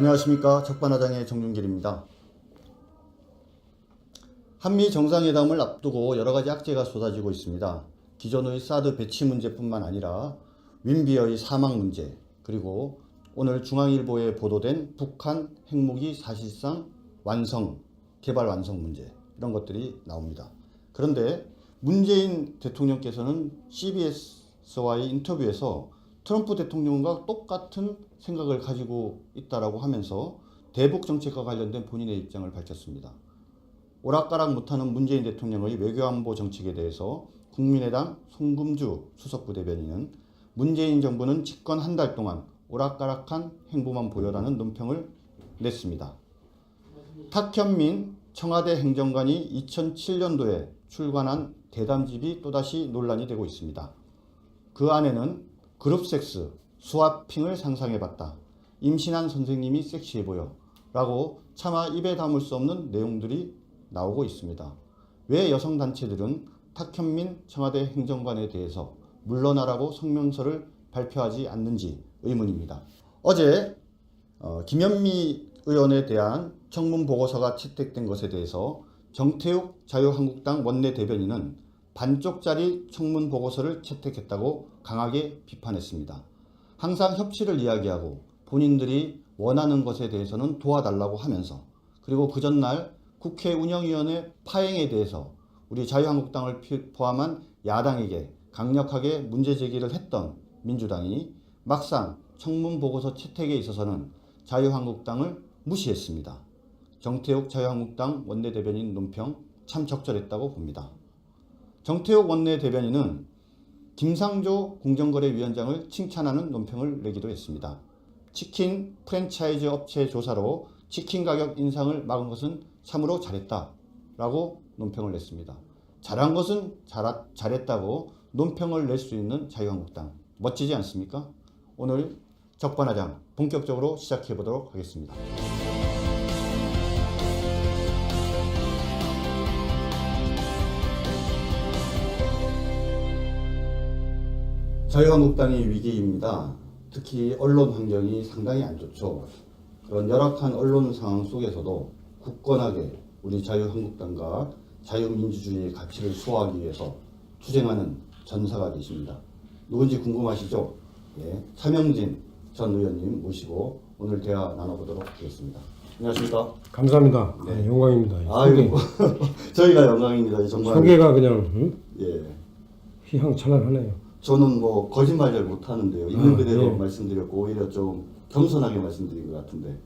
안녕하십니까. 적반하장의 정준길입니다. 한미 정상회담을 앞두고 여러가지 악재가 쏟아지고 있습니다. 기존의 사드 배치 문제뿐만 아니라 윈비어의 사망 문제, 그리고 오늘 중앙일보에 보도된 북한 핵무기 사실상 개발 완성 문제, 이런 것들이 나옵니다. 그런데 문재인 대통령께서는 CBS와의 인터뷰에서 트럼프 대통령과 똑같은 생각을 가지고 있다라고 하면서 대북 정책과 관련된 본인의 입장을 밝혔습니다. 오락가락 못하는 문재인 대통령의 외교안보 정책에 대해서 국민의당 송금주 수석부대변인은 문재인 정부는 집권 한 달 동안 오락가락한 행보만 보여라는 논평을 냈습니다. 탁현민 청와대 행정관이 2007년도에 출간한 대담집이 또다시 논란이 되고 있습니다. 그 안에는 그룹섹스, 스와핑을 상상해봤다. 임신한 선생님이 섹시해 보여. 라고 차마 입에 담을 수 없는 내용들이 나오고 있습니다. 왜 여성단체들은 탁현민 청와대 행정관에 대해서 물러나라고 성명서를 발표하지 않는지 의문입니다. 어제 김현미 의원에 대한 청문 보고서가 채택된 것에 대해서 정태욱 자유한국당 원내대변인은 반쪽짜리 청문 보고서를 채택했다고 강하게 비판했습니다. 항상 협치를 이야기하고 본인들이 원하는 것에 대해서는 도와달라고 하면서, 그리고 그 전날 국회 운영위원회 파행에 대해서 우리 자유한국당을 포함한 야당에게 강력하게 문제 제기를 했던 민주당이 막상 청문 보고서 채택에 있어서는 자유한국당을 무시했습니다. 정태욱 자유한국당 원내대변인 논평 참 적절했다고 봅니다. 정태욱 원내대변인은 김상조 공정거래위원장을 칭찬하는 논평을 내기도 했습니다. 치킨 프랜차이즈 업체 조사로 치킨 가격 인상을 막은 것은 참으로 잘했다라고 논평을 냈습니다. 잘한 것은 잘했다고 논평을 낼 수 있는 자유한국당, 멋지지 않습니까? 오늘 적반하장 본격적으로 시작해 보도록 하겠습니다. 자유한국당이 위기입니다. 특히 언론 환경이 상당히 안 좋죠. 그런 열악한 언론 상황 속에서도 굳건하게 우리 자유한국당과 자유민주주의의 가치를 수호하기 위해서 투쟁하는 전사가 계십니다. 누군지 궁금하시죠? 예, 차명진 전 의원님 모시고 오늘 대화 나눠보도록 하겠습니다. 안녕하십니까? 감사합니다. 네. 영광입니다. 아이고, 저희가 영광입니다. 정말. 소개가 그냥 예. 휘황찬란하네요. 저는 뭐 거짓말 잘 못하는데요. 있는 그대로 예. 말씀드렸고 오히려 좀 겸손하게 말씀드린 것 같은데.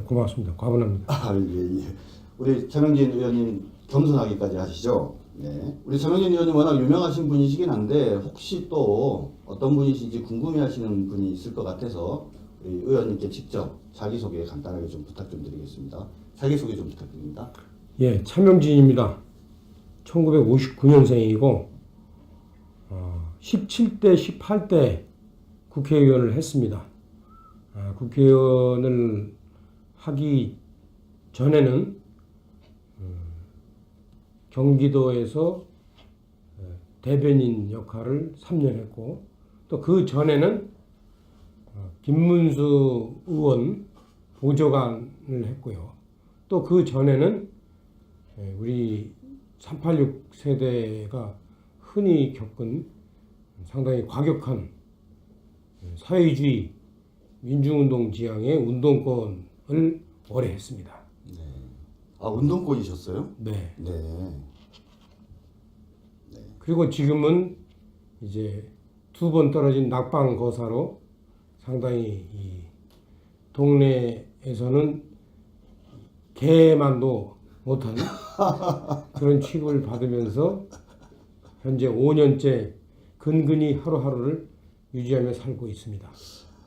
고맙습니다. 과분합니다. 예. 우리 차명진 의원님 겸손하기까지 하시죠. 네. 우리 차명진 의원님 워낙 유명하신 분이시긴 한데 혹시 또 어떤 분이신지 궁금해하시는 분이 있을 것 같아서 우리 의원님께 직접 자기소개 간단하게 좀 부탁 좀 드리겠습니다. 자기소개 좀 부탁드립니다. 예, 차명진입니다. 1959년생이고 17대, 18대 국회의원을 했습니다. 국회의원을 하기 전에는 경기도에서 대변인 역할을 3년 했고, 또 그 전에는 김문수 의원 보좌관을 했고요. 또 그 전에는 우리 386 세대가 흔히 겪은 상당히 과격한 사회주의 민주운동 지향의 운동권을 오래 했습니다. 네. 아, 운동권이셨어요? 네. 네. 그리고 지금은 이제 2번 떨어진 낙방 거사로 상당히 이 동네에서는 개만도 못한 그런 취급을 받으면서 현재 5년째 근근히 하루하루를 유지하며 살고 있습니다.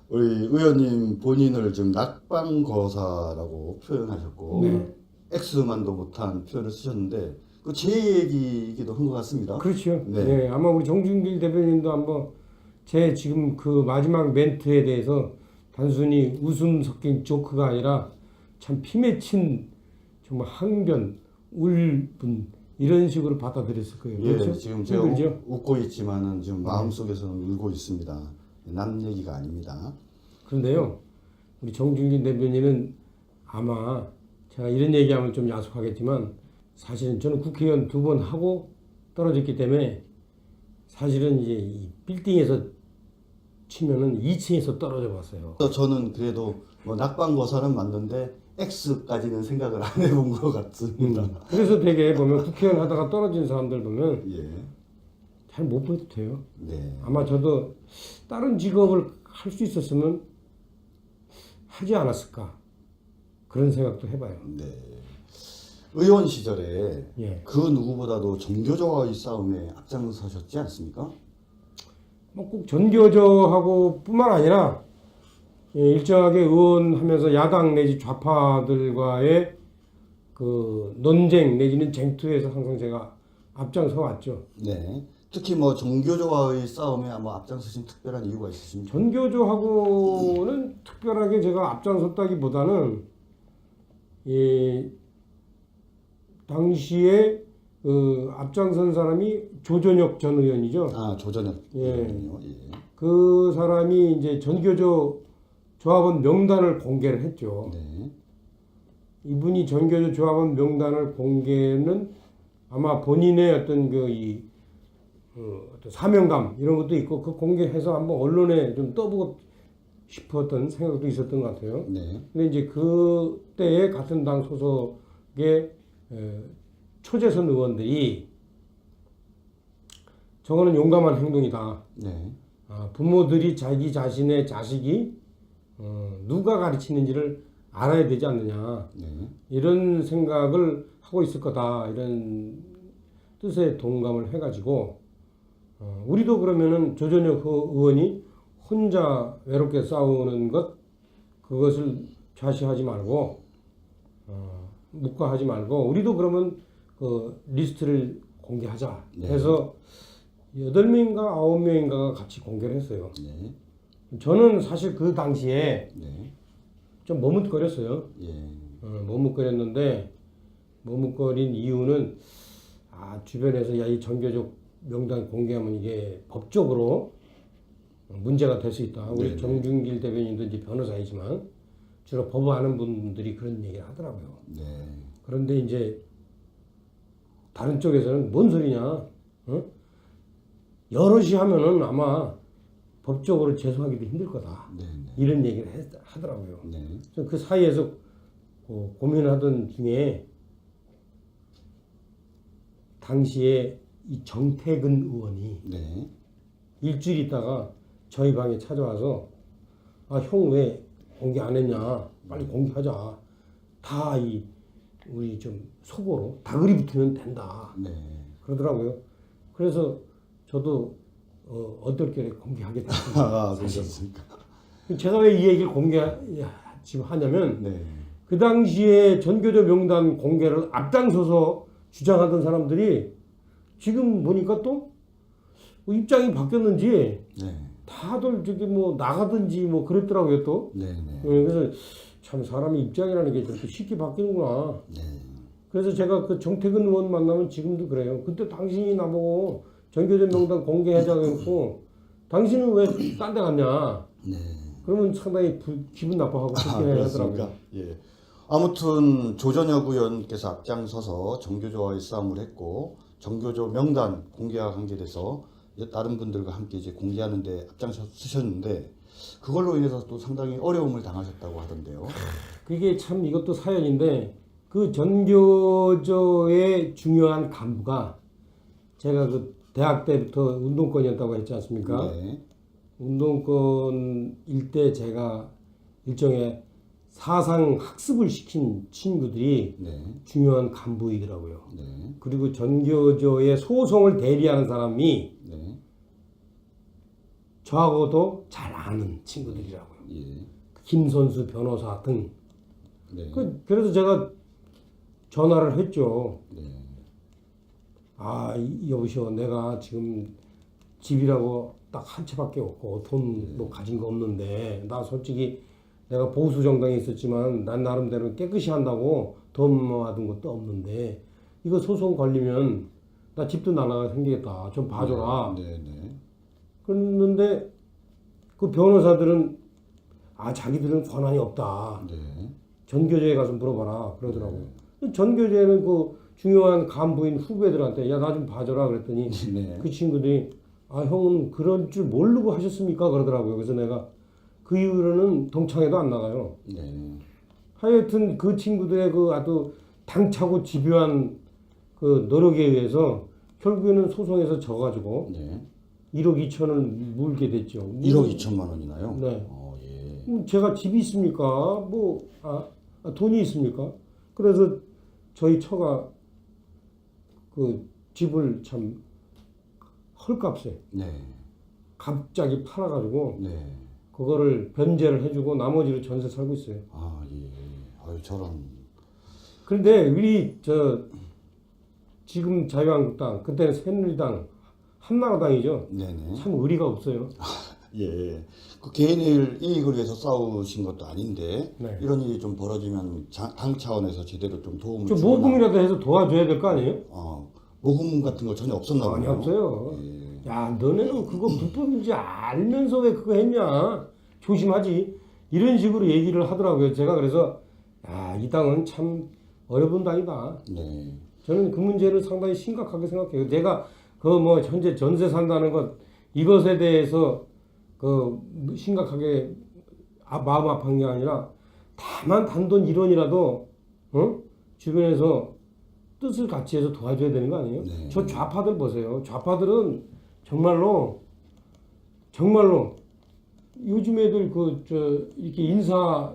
우리 의원님 본인을 지금 낙방거사라고 표현하셨고, 네. X만도 못한 표현을 쓰셨는데 그 제 얘기이기도 한 것 같습니다. 그렇죠. 네. 네, 아마 우리 정준길 대변인도 한번 제 지금 그 마지막 멘트에 대해서 단순히 웃음 섞인 조크가 아니라 참 피맺힌 정말 항변, 울분 이런 식으로 받아들였을 거예요. 예, 그렇죠? 지금 제가 힘들죠? 웃고 있지만은 지금 마음속에서는 울고 있습니다. 남 얘기가 아닙니다. 그런데요, 우리 정준길 대변인은 아마 제가 이런 얘기하면 좀 야속하겠지만 사실은 저는 국회의원 2번 하고 떨어졌기 때문에 사실은 이제 이 빌딩에서 치면은 2층에서 떨어져 봤어요. 저는 그래도 뭐 낙방거사는 맞는데 X까지는 생각을 안 해본 것 같습니다. 그래서 되게 보면 국회의원 하다가 떨어진 사람들 보면 예. 잘 못 보도 돼요. 네. 아마 저도 다른 직업을 할 수 있었으면 하지 않았을까 그런 생각도 해봐요. 네. 의원 시절에 예. 그 누구보다도 정교조와의 싸움에 앞장서셨지 않습니까? 뭐 꼭 전교조하고 뿐만 아니라 일정하게 의원하면서 야당 내지 좌파들과의 그 논쟁 내지는 쟁투에서 항상 제가 앞장서 왔죠. 네. 특히 뭐 정교조와의 싸움에 아마 앞장서신 특별한 이유가 있으십니까? 전교조하고는 특별하게 제가 앞장섰다기보다는 이 당시에 앞장선 사람이 조전혁 전 의원이죠. 아, 조전혁 예. 의원이요. 예. 그 사람이 이제 전교조 조합원 명단을 공개를 했죠. 네. 이분이 전교조 조합원 명단을 공개는 아마 본인의 어떤 어떤 사명감 이런 것도 있고 그 공개해서 한번 언론에 좀 떠보고 싶었던 생각도 있었던 것 같아요. 네. 근데 이제 그때의 같은 당 소속의 초재선 의원들이 저거는 용감한 행동이다. 네. 부모들이 자기 자신의 자식이 누가 가르치는지를 알아야 되지 않느냐. 네. 이런 생각을 하고 있을 거다. 이런 뜻의 동감을 해가지고 우리도 그러면은 조전혁 의원이 혼자 외롭게 싸우는 그것을 좌시하지 말고 묵과하지 말고 우리도 그러면 그 리스트를 공개하자. 네. 해서 8명인가 9명인가가 같이 공개를 했어요. 네. 저는 사실 그 당시에 네. 좀 머뭇거렸어요. 예. 머뭇거렸는데 머뭇거린 이유는 주변에서 야 이 전교조 명단 공개하면 이게 법적으로 문제가 될 수 있다. 우리 네네. 정준길 대변인도 이제 변호사이지만 주로 법 아는 분들이 그런 얘기를 하더라고요. 네. 그런데 이제 다른 쪽에서는 뭔 소리냐? 여럿이 하면은 아마 법적으로 제소하기도 힘들 거다. 네. 네. 이런 얘기를 하더라고요. 네. 그 사이에서 고민하던 중에 당시에 이 정태근 의원이 네. 일주일 있다가 저희 방에 찾아와서 형 왜 공개 안 했냐? 빨리 공개하자. 다 우리 좀 속어로 다그리 붙으면 된다. 네. 그러더라고요. 그래서 저도 어떨결에 공개하게 됐습니다. 그러셨습니까? 제가 왜 이 얘기를 지금 하냐면 네. 그 당시에 전교조 명단 공개를 앞장서서 주장하던 사람들이 지금 보니까 또 입장이 바뀌었는지 네. 다들 저기 뭐 나가든지 뭐 그랬더라고요 또. 네. 네. 그래서 참 사람이 입장이라는 게 저렇게 쉽게 바뀌는구나. 네. 그래서 제가 그 정태근 의원 만나면 지금도 그래요. 그때 당신이 나보고 전교조 명단 공개하자고 했고 당신은 왜 딴 데 갔냐. 네. 그러면 상당히 기분 나빠하고 그렇게 하더라고요. 예. 아무튼 조전혁 의원께서 앞장서서 정교조와의 싸움을 했고 정교조 명단 공개와 관계돼서 다른 분들과 함께 이제 공개하는데 앞장서셨는데 그걸로 인해서 또 상당히 어려움을 당하셨다고 하던데요. 그게 참 이것도 사연인데 그 전교조의 중요한 간부가 제가 그 대학 때부터 운동권이었다고 했지 않습니까? 네. 운동권일 때 제가 일종의 사상 학습을 시킨 친구들이 네. 중요한 간부이더라고요. 네. 그리고 전교조의 소송을 대리하는 사람이 네. 저하고도 잘 아는 친구들이라고요. 예. 김선수 변호사 등. 네. 그래서 제가 전화를 했죠. 네. 여보시오, 내가 지금 집이라고 딱 한 채밖에 없고 돈도 가진 거 없는데 나 솔직히 내가 보수 정당에 있었지만 난 나름대로 깨끗이 한다고 돈 모아둔 것도 없는데 이거 소송 걸리면 나 집도 날라가 생기겠다. 좀 봐줘라. 네. 네. 그랬는데 그 변호사들은 자기들은 권한이 없다. 네. 전교조에 가서 물어봐라 그러더라고요. 전교조에는 그 중요한 간부인 후배들한테 야 나 좀 봐줘라 그랬더니 네. 그 친구들이 형은 그런 줄 모르고 하셨습니까 그러더라고요. 그래서 내가 그 이후로는 동창회도 안 나가요. 네. 하여튼 그 친구들의 그 아주 당차고 집요한 그 노력에 의해서 결국에는 소송에서 져가지고 네. 1억 2천을 물게 됐죠. 1억 2천만 원이나요? 네. 예. 제가 집이 있습니까? 돈이 있습니까? 그래서 저희 처가 그 집을 참 헐값에 네. 갑자기 팔아가지고 네. 그거를 변제를 해주고 나머지를 전세 살고 있어요. 예. 저런. 그런데 우리 지금 자유한국당 그때는 새누리당 한나라당이죠. 네네. 참 의리가 없어요. 예. 그 개인의 이익을 위해서 싸우신 것도 아닌데 네. 이런 일이 좀 벌어지면 당 차원에서 제대로 좀 도움을 좀 주거나 모금이라도 해서 도와줘야 될 거 아니에요? 모금 같은 거 전혀 없었나 전혀 보네요. 없어요. 예. 야 너네는 그거 불법인지 알면서 왜 그거 했냐? 조심하지. 이런 식으로 얘기를 하더라고요. 제가 그래서 이 당은 참 어려운 당이다. 네. 저는 그 문제를 상당히 심각하게 생각해요. 제가 그 현재 전세 산다는 것 이것에 대해서 심각하게 마음 아픈 게 아니라 다만 단돈 1원이라도 주변에서 뜻을 같이 해서 도와줘야 되는 거 아니에요? 네. 저 좌파들 보세요. 좌파들은 정말로 요즘 애들 이렇게 인사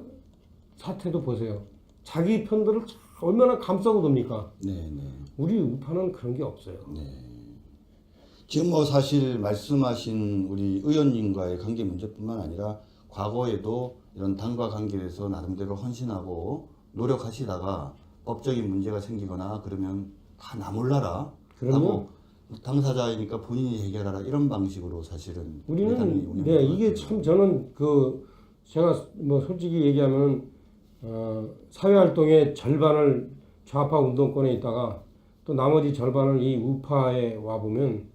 사태도 보세요. 자기 편들을 얼마나 감싸고 돕니까? 네. 우리 우파는 그런 게 없어요. 지금 사실 말씀하신 우리 의원님과의 관계 문제뿐만 아니라 과거에도 이런 당과 관계에서 나름대로 헌신하고 노력하시다가 법적인 문제가 생기거나 그러면 다 나 몰라라 하고 당사자이니까 본인이 해결하라 이런 방식으로 사실은 우리는 이게 참 저는 제가 솔직히 얘기하면 사회활동의 절반을 좌파 운동권에 있다가 또 나머지 절반을 이 우파에 와보면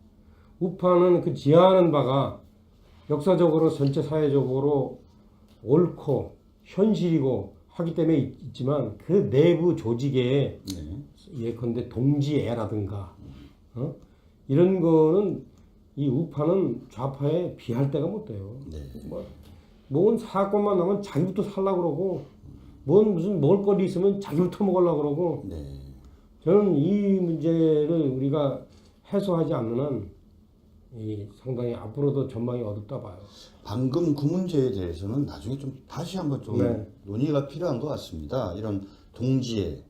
우파는 그 지향하는 바가 역사적으로 전체 사회적으로 옳고 현실이고 하기 때문에 있지만 그 내부 조직에 예컨대 동지애라든가 이런 거는 이 우파는 좌파에 비할 데가 못 돼요. 뭔 사건만 나면 자기부터 살려고 그러고 무슨 먹을거리 있으면 자기부터 먹으려고 그러고 저는 이 문제를 우리가 해소하지 않는 한 상당히 앞으로도 전망이 어둡다 봐요. 방금 그 문제에 대해서는 나중에 좀 다시 한번 좀 논의가 필요한 것 같습니다. 이런 동지의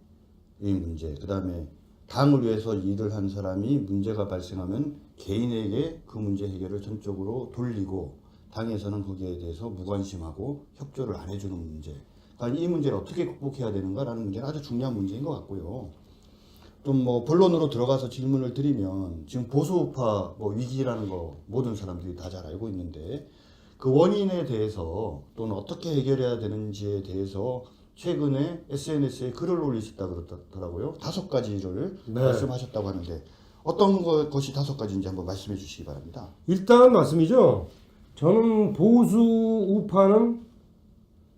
문제, 그 다음에 당을 위해서 일을 한 사람이 문제가 발생하면 개인에게 그 문제 해결을 전적으로 돌리고 당에서는 거기에 대해서 무관심하고 협조를 안 해주는 문제. 그러니까 이 문제를 어떻게 극복해야 되는가라는 문제는 아주 중요한 문제인 것 같고요. 좀 본론으로 들어가서 질문을 드리면 지금 보수우파 위기라는 거 모든 사람들이 다 잘 알고 있는데 그 원인에 대해서 또는 어떻게 해결해야 되는지에 대해서 최근에 SNS에 글을 올리셨다 그러더라고요. 5가지를 말씀하셨다고 하는데 어떤 것이 5가지인지 한번 말씀해 주시기 바랍니다. 일단 말씀이죠. 저는 보수 우파는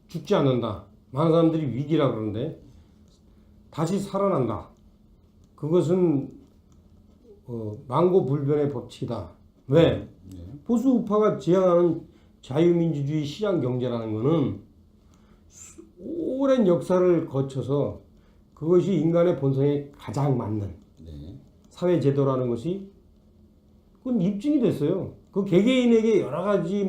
죽지 않는다. 많은 사람들이 위기라 그러는데 다시 살아난다. 그것은 망고불변의 법칙이다. 왜? 보수 우파가 지향하는 자유민주주의 시장경제라는 것은 오랜 역사를 거쳐서 그것이 인간의 본성에 가장 맞는 사회제도라는 것이 그건 입증이 됐어요. 그 개개인에게 여러 가지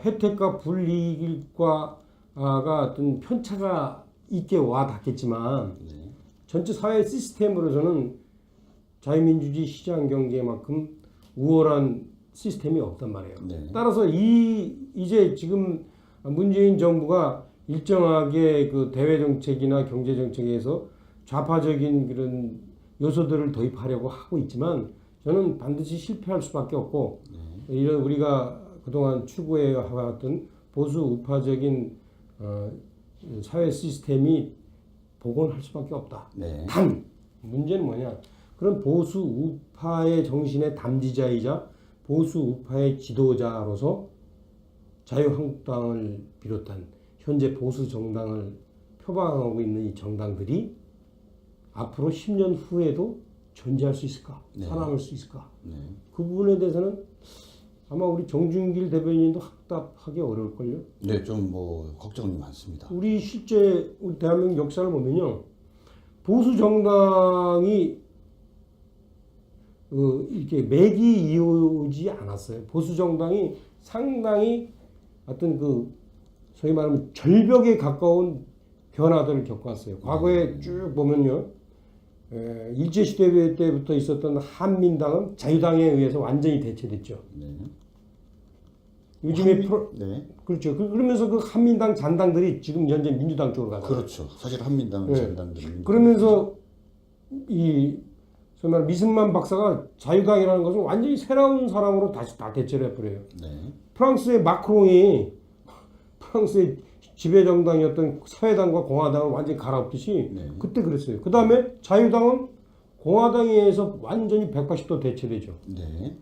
혜택과 불이익과가 어떤 편차가 있게 와 닿겠지만 전체 사회 시스템으로서는 자유민주주의 시장경제만큼 우월한 시스템이 없단 말이에요. 따라서 이제 지금 문재인 정부가 일정하게 그 대외정책이나 경제정책에서 좌파적인 그런 요소들을 도입하려고 하고 있지만 저는 반드시 실패할 수밖에 없고 이런 우리가 그동안 추구해 왔던 보수 우파적인 사회 시스템이 복원할 수밖에 없다. 단 문제는 뭐냐? 그런 보수 우파의 정신의 담지자이자 보수 우파의 지도자로서 자유한국당을 비롯한 현재 보수 정당을 표방하고 있는 이 정당들이 앞으로 10년 후에도 존재할 수 있을까? 네. 살아남을 수 있을까? 네. 그 부분에 대해서는 아마 우리 정준길 대변인도 확답하기 어려울걸요. 네, 좀 뭐 걱정이 많습니다. 우리 실제 우리 대한민국 역사를 보면요, 보수 정당이 이렇게 맥이 이어지 않았어요. 보수 정당이 상당히 어떤 소위 말하면 절벽에 가까운 변화들을 겪어왔어요. 과거에 쭉 보면요, 일제 시대 때부터 있었던 한민당은 자유당에 의해서 완전히 대체됐죠. 네. 요즘에 네. 그렇죠. 그러면서 그 한민당 잔당들이 지금 현재 민주당 쪽으로 가잖아요. 그렇죠. 사실 한민당은 네. 잔당들이 그러면서 이 소위 말하는 미승만 박사가 자유당이라는 것은 완전히 새로운 사람으로 다시 다 대체를 해버려요. 네. 프랑스의 마크롱이 프랑스의 지배 정당이었던 사회당과 공화당을 완전히 갈아엎듯이 네. 그때 그랬어요. 그 다음에 자유당은 공화당에 의해서 완전히 180도 대체되죠. 네.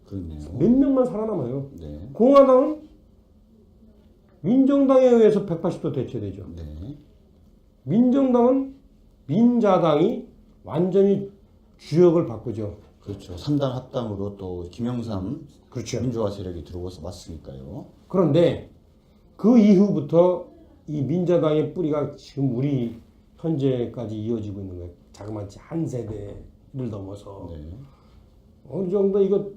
그렇네요. 몇 명만 살아남아요. 네. 공화당은 민정당에 의해서 180도 대체되죠. 네. 민정당은 민자당이 완전히 주역을 바꾸죠. 그렇죠. 3당 합당으로 또 김영삼 그렇죠. 민주화 세력이 들어와서 맞으니까요. 그런데 그 이후부터 이 민자당의 뿌리가 지금 우리 현재까지 이어지고 있는 거예요. 자그마치 한 세대를 넘어서 네. 어느 정도 이거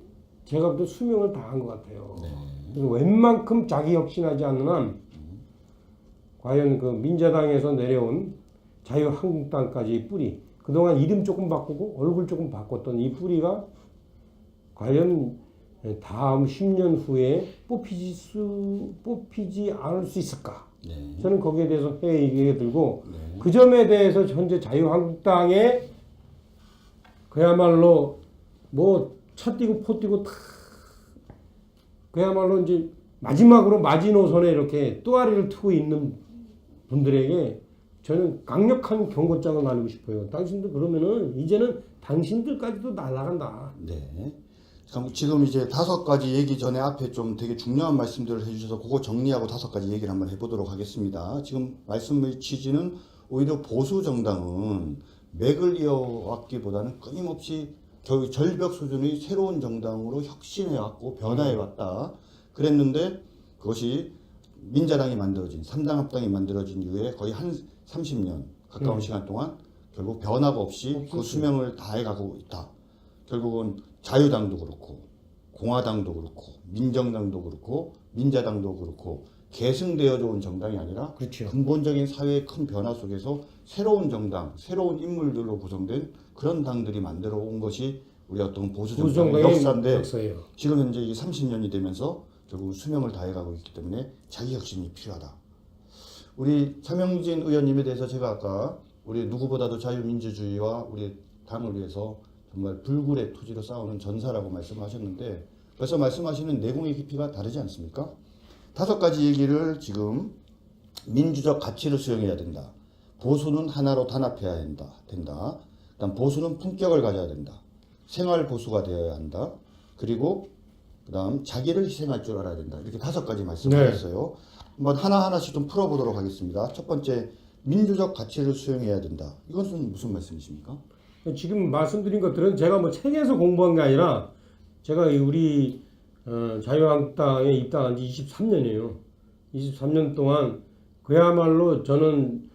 제가 볼 때 수명을 다한 것 같아요. 네. 그래서 웬만큼 자기 혁신하지 않는 한 과연 그 민자당에서 내려온 자유한국당까지의 뿌리, 그동안 이름 조금 바꾸고 얼굴 조금 바꿨던 이 뿌리가 과연 다음 10년 후에 뽑히지 않을 수 있을까? 네. 저는 거기에 대해서 회의가 들고 네. 그 점에 대해서 현재 자유한국당에 그야말로 뭐 차 뛰고 포 뛰고 다 그야말로 이제 마지막으로 마지노선에 이렇게 또아리를 트고 있는 분들에게 저는 강력한 경고장을 날리고 싶어요. 당신들 그러면은 이제는 당신들까지도 날아간다. 네. 지금 이제 5가지 얘기 전에 앞에 좀 되게 중요한 말씀들을 해주셔서 그거 정리하고 5가지 얘기를 한번 해보도록 하겠습니다. 지금 말씀의 취지는 오히려 보수 정당은 맥을 이어왔기보다는 끊임없이 절벽 수준의 새로운 정당으로 혁신해왔고 변화해왔다. 그랬는데 그것이 민자당이 만들어진 3당 합당이 만들어진 이후에 거의 한 30년 가까운 시간 동안 결국 변화가 없이 그 수명을 다해가고 있다. 결국은 자유당도 그렇고 공화당도 그렇고 민정당도 그렇고 민자당도 그렇고 계승되어져 온 정당이 아니라 그렇죠. 근본적인 사회의 큰 변화 속에서 새로운 정당, 새로운 인물들로 구성된 그런 당들이 만들어 온 것이 우리 어떤 보수 정당의 역사인데 역사예요. 지금 현재 이 30년이 되면서 결국 수명을 다해가고 있기 때문에 자기 혁신이 필요하다. 우리 차명진 의원님에 대해서 제가 아까 우리 누구보다도 자유민주주의와 우리 당을 위해서 정말 불굴의 토지로 싸우는 전사라고 말씀하셨는데 벌써 말씀하시는 내공의 깊이가 다르지 않습니까? 5가지 얘기를 지금 민주적 가치를 수용해야 된다. 보수는 하나로 단합해야 된다. 그다음 보수는 품격을 가져야 된다. 생활 보수가 되어야 한다. 그리고 그다음 자기를 희생할 줄 알아야 된다. 이렇게 5가지 말씀하셨어요. 한번 하나하나씩 좀 풀어보도록 하겠습니다. 첫 번째, 민주적 가치를 수용해야 된다. 이것은 무슨 말씀이십니까? 지금 말씀드린 것들은 제가 뭐 책에서 공부한 게 아니라 제가 우리 자유한국당에 입당한 지 23년이에요. 23년 동안 그야말로 저는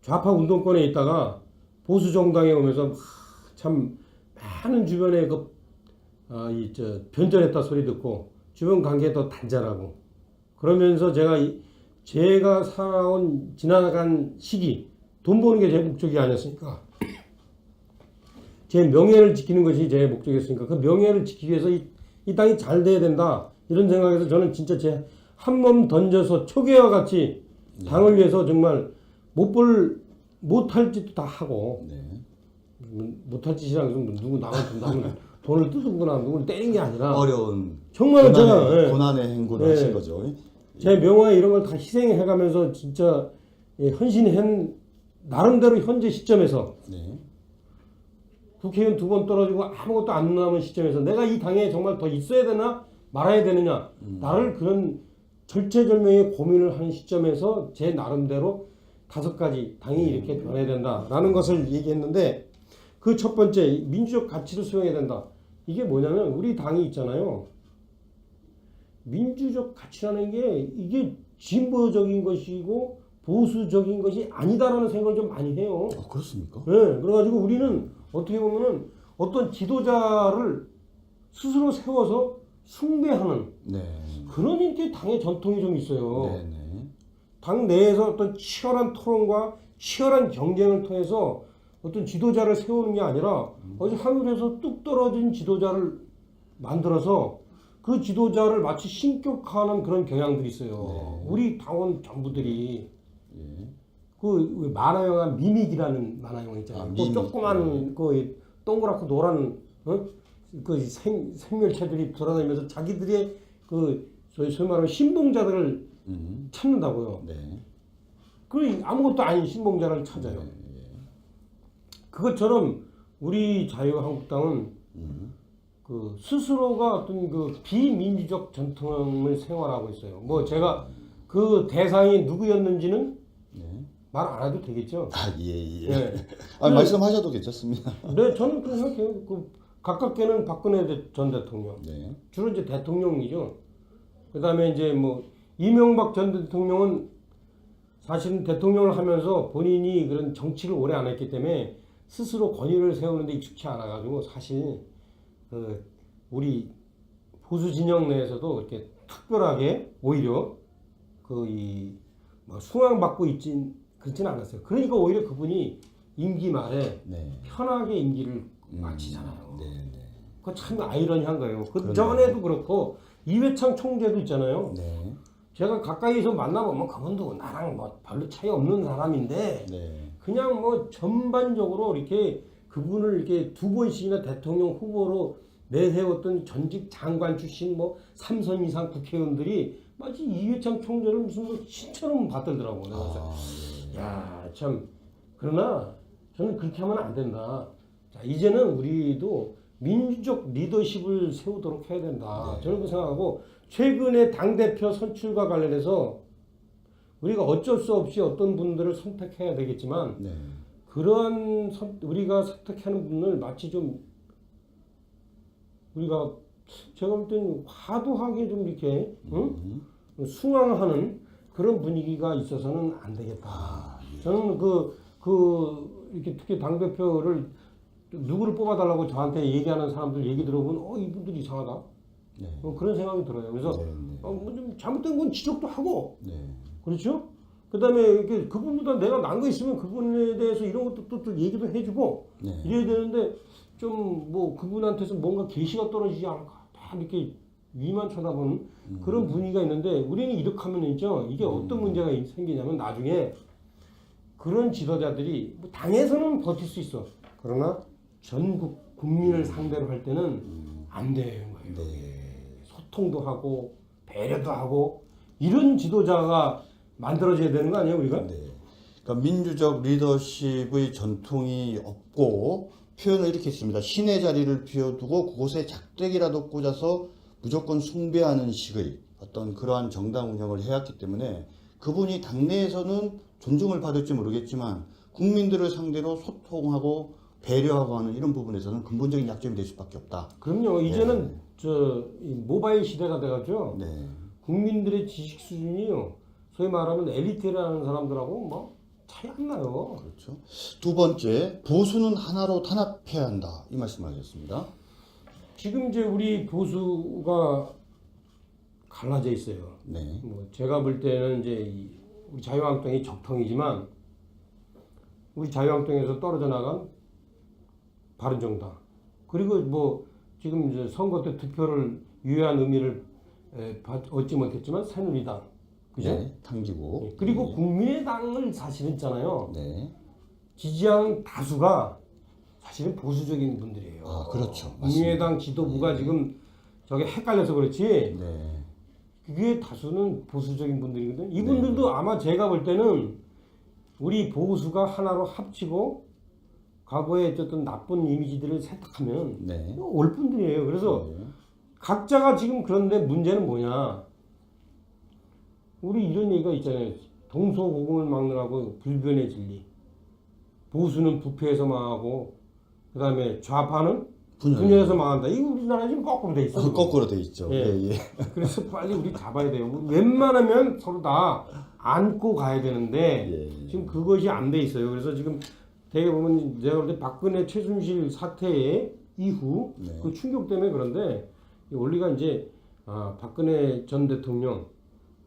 좌파 운동권에 있다가 보수 정당에 오면서 참 많은 주변에 변절했다 소리 듣고 주변 관계 더 단절하고 그러면서 제가 살아온 지나간 시기 돈 버는 게 제 목적이 아니었으니까 제 명예를 지키는 것이 제 목적이었으니까 그 명예를 지키기 위해서 이 땅이 잘 돼야 된다 이런 생각에서 저는 진짜 제 한 몸 던져서 초계와 같이 당을 위해서 정말 못할 짓도 다 하고 못할 짓이라는 것은 누구 남을 돈을 뜯은거나 누구를 때린 게 아니라 어려운 정말 제가 고난의 행군을 하신 거죠. 제 명예 이런 걸 다 희생해가면서 진짜 헌신한 나름대로 현재 시점에서 국회의원 2번 떨어지고 아무것도 안 남은 시점에서 내가 이 당에 정말 더 있어야 되나 말아야 되느냐. 나를 그런 절체절명의 고민을 하는 시점에서 제 나름대로 5가지 당이 이렇게 변해야 된다라는 것을 얘기했는데 그 첫 번째 민주적 가치를 수용해야 된다. 이게 뭐냐면 우리 당이 있잖아요. 민주적 가치라는 게 이게 진보적인 것이고 보수적인 것이 아니다라는 생각을 좀 많이 해요. 그렇습니까? 네, 그래가지고 우리는 어떻게 보면은 어떤 지도자를 스스로 세워서 숭배하는 네. 그런 이렇게 당의 전통이 좀 있어요. 네네. 당 내에서 어떤 치열한 토론과 치열한 경쟁을 통해서 어떤 지도자를 세우는 게 아니라 어디 하늘에서 뚝 떨어진 지도자를 만들어서 그 지도자를 마치 신격화하는 그런 경향들이 있어요. 우리 당원 전부들이 그 만화 영화 미믹이라는 만화 영화 있잖아요. 그 조그만 그 동그랗고 노란 그 생멸체들이 돌아다니면서 자기들의 그 소위 말하는 신봉자들을 찾는다고요. 네. 그 아무것도 아닌 신봉자를 찾아요. 그것처럼 우리 자유한국당은 그 스스로가 어떤 그 비민주적 전통을 생활하고 있어요. 뭐 제가 그 대상이 누구였는지는 말 안 해도 되겠죠. 예. 네. 말씀하셔도 괜찮습니다. 네, 저는 그렇게 생각해요. 그 가깝게는 박근혜 전 대통령. 네. 주로 이제 대통령이죠. 그다음에 이제 뭐 이명박 전 대통령은 사실은 대통령을 하면서 본인이 그런 정치를 오래 안 했기 때문에 스스로 권위를 세우는데 익숙치 않아가지고 사실 그 우리 보수 진영 내에서도 이렇게 특별하게 오히려 그 뭐 수강받고 그렇지는 않았어요. 그러니까 오히려 그분이 임기 말에 편하게 임기를 마치잖아요. 그거 참 아이러니한 거예요. 그 전에도 그렇고 이회창 총재도 있잖아요. 제가 가까이서 만나보면 그분도 나랑 뭐 별로 차이 없는 사람인데 그냥 뭐 전반적으로 이렇게 그분을 이렇게 2번씩이나 대통령 후보로 내세웠던 전직 장관 출신 뭐 3선 이상 국회의원들이 마치 이회창 총재를 무슨 뭐 신처럼 받들더라고. 그래서 야, 참 그러나 저는 그렇게 하면 안 된다. 자, 이제는 우리도 민주적 리더십을 세우도록 해야 된다. 저는 그렇게 생각하고 최근에 당대표 선출과 관련해서 우리가 어쩔 수 없이 어떤 분들을 선택해야 되겠지만 그러한 우리가 선택하는 분을 마치 좀 우리가 제가 볼 때는 과도하게 좀 이렇게 숭앙하는 그런 분위기가 있어서는 안 되겠다. 저는 이렇게 특히 당대표를 누구를 뽑아달라고 저한테 얘기하는 사람들 얘기 들어보면 이분들 이상하다. 그런 생각이 들어요. 그래서 뭐 좀 잘못된 건 지적도 하고 그렇죠? 그다음에 이렇게 그분보다 내가 난 거 있으면 그분에 대해서 이런 것도 또 얘기도 해주고 이래야 되는데 좀 뭐 그분한테서 뭔가 계시가 떨어지지 않을까 다 이렇게 위만 쳐다보는 그런 분위기가 있는데 우리는 이렇게 하면 있죠. 이게 어떤 문제가 생기냐면 나중에 그런 지도자들이 뭐 당에서는 버틸 수 있어. 그러나 전국 국민을 상대로 할 때는 안 되는 거예요. 소통도 하고 배려도 하고 이런 지도자가 만들어져야 되는 거 아니에요, 우리가? 그러니까 민주적 리더십의 전통이 없고 표현을 이렇게 했습니다. 신의 자리를 비워두고 그곳에 작대기라도 꽂아서 무조건 숭배하는 식의 어떤 그러한 정당 운영을 해왔기 때문에 그분이 당내에서는 존중을 받을지 모르겠지만 국민들을 상대로 소통하고 배려하고 하는 이런 부분에서는 근본적인 약점이 될 수밖에 없다. 그럼요. 이제는 이 모바일 시대가 돼가지고 국민들의 지식 수준이요. 소위 말하면 엘리트라는 사람들하고 뭐 차이 안 나요. 그렇죠. 두 번째, 보수는 하나로 단합해야 한다. 이 말씀하셨습니다. 지금 이제 우리 보수가 갈라져 있어요. 뭐 제가 볼 때는 이제 우리 자유한국당이 적통이지만 우리 자유한국당에서 떨어져 나간 바른정당 그리고 뭐 지금 이제 선거 때 투표를 유효한 의미를 얻지 못했지만 새누리당 그죠? 당기고 그리고 국민의당을 사실은 있잖아요. 지지하는 다수가 사실은 보수적인 분들이에요. 그렇죠. 국민의당 지도부가 지금 저게 헷갈려서 그렇지. 그게 다수는 보수적인 분들이거든요. 이분들도 아마 제가 볼 때는 우리 보수가 하나로 합치고 과거에 어떤 나쁜 이미지들을 세탁하면 올 분들이에요. 그래서 각자가 지금 그런데 문제는 뭐냐? 우리 이런 얘기가 있잖아요. 동서고금을 막느라고 불변의 진리. 보수는 부패해서 망하고, 그 다음에 좌파는 분열해서 망한다. 이거 우리나라 지금 거꾸로 돼 있어. 거꾸로 돼 있죠. 예. 예, 예. 그래서 빨리 우리 잡아야 돼요. 웬만하면 서로 다 안고 가야 되는데 예. 지금 그것이 안 돼 있어요. 그래서 지금 되게 보면 제가 볼 때 박근혜 최순실 사태 이후 네. 그 충격 때문에 그런데 이 원리가 이제 박근혜 전 대통령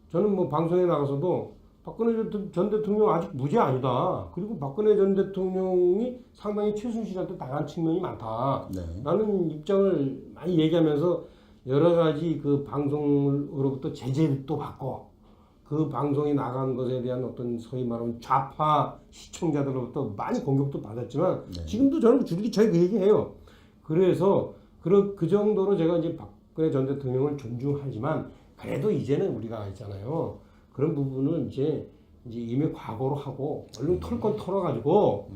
저는 뭐 방송에 나가서도 박근혜 전 대통령 아직 무죄 아니다. 그리고 박근혜 전 대통령이 상당히 최순실한테 당한 측면이 많다. 네. 라는 입장을 많이 얘기하면서 여러 가지 그 방송으로부터 제재도 받고 그 방송이 나간 것에 대한 어떤 소위 말하면 좌파 시청자들로부터 많이 공격도 받았지만 네. 지금도 저는 줄기차게 그 얘기해요. 그래서 그 정도로 제가 이제 박근혜 전 대통령을 존중하지만 그래도 이제는 우리가 있잖아요. 그런 부분은 이제 이미 과거로 하고 얼른 털 건 털어가지고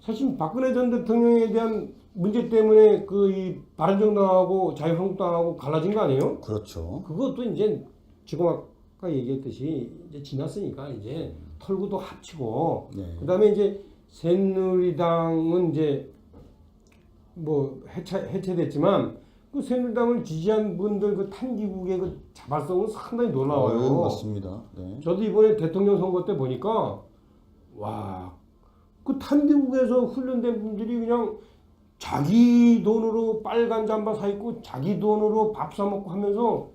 사실 박근혜 전 대통령에 대한 문제 때문에 그 이 바른정당하고 자유한국당하고 갈라진 거 아니에요? 그렇죠. 그것도 이제 지금 아까 얘기했듯이 이제 지났으니까 이제 털고 또 합치고 네. 그다음에 이제 새누리당은 이제 뭐 해체됐지만 그 새누리당을 지지한 분들 그 탄기국의 그 자발성은 상당히 놀라워요. 맞습니다. 네. 저도 이번에 대통령 선거 때 보니까 와, 그 탄기국에서 훈련된 분들이 그냥 자기 돈으로 빨간 잠바 사 입고 자기 돈으로 밥 사 먹고 하면서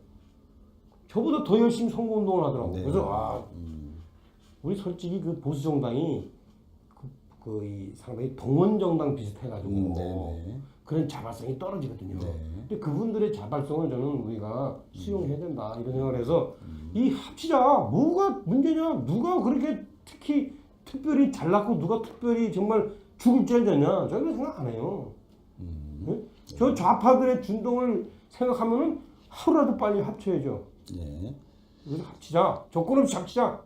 저보다 더 열심히 선거운동을 하더라고. 네. 그래서 우리 솔직히 그 보수 정당이 이 상당히 동원 정당 비슷해가지고 네. 그런 자발성이 떨어지거든요. 네. 근데 그분들의 자발성을 저는 우리가 수용해야 된다 이런 생각을 해서 이 합치자 뭐가 문제냐? 누가 그렇게 특별히 잘났고 누가 특별히 정말 죽을 죄를 졌냐? 저는 생각 안 해요. 네? 저 좌파들의 준동을 생각하면은 하루라도 빨리 합쳐야죠. 네. 그래서 합치자. 조건 없이 합치자.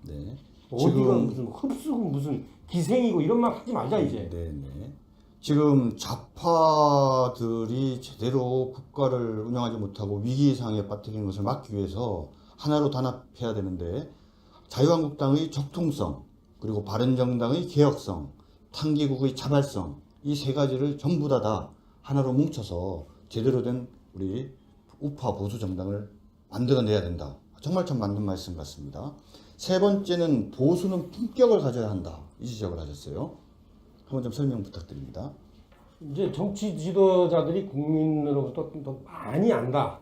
네. 어디가 무슨 흡수고 무슨 기생이고 이런 말 하지 말자 이제. 네. 지금 좌파들이 제대로 국가를 운영하지 못하고 위기 상황에 빠뜨리는 것을 막기 위해서 하나로 단합해야 되는데 자유한국당의 적통성 그리고 바른정당의 개혁성 탄기국의 자발성 이 세 가지를 전부 다 하나로 뭉쳐서 제대로 된 우리 우파 보수 정당을 만들어내야 된다. 정말 참 맞는 말씀 같습니다. 세 번째는 보수는 품격을 가져야 한다. 이 지적을 하셨어요. 한번 좀 설명 부탁드립니다. 이제 정치 지도자들이 국민으로부터 더 많이 안다.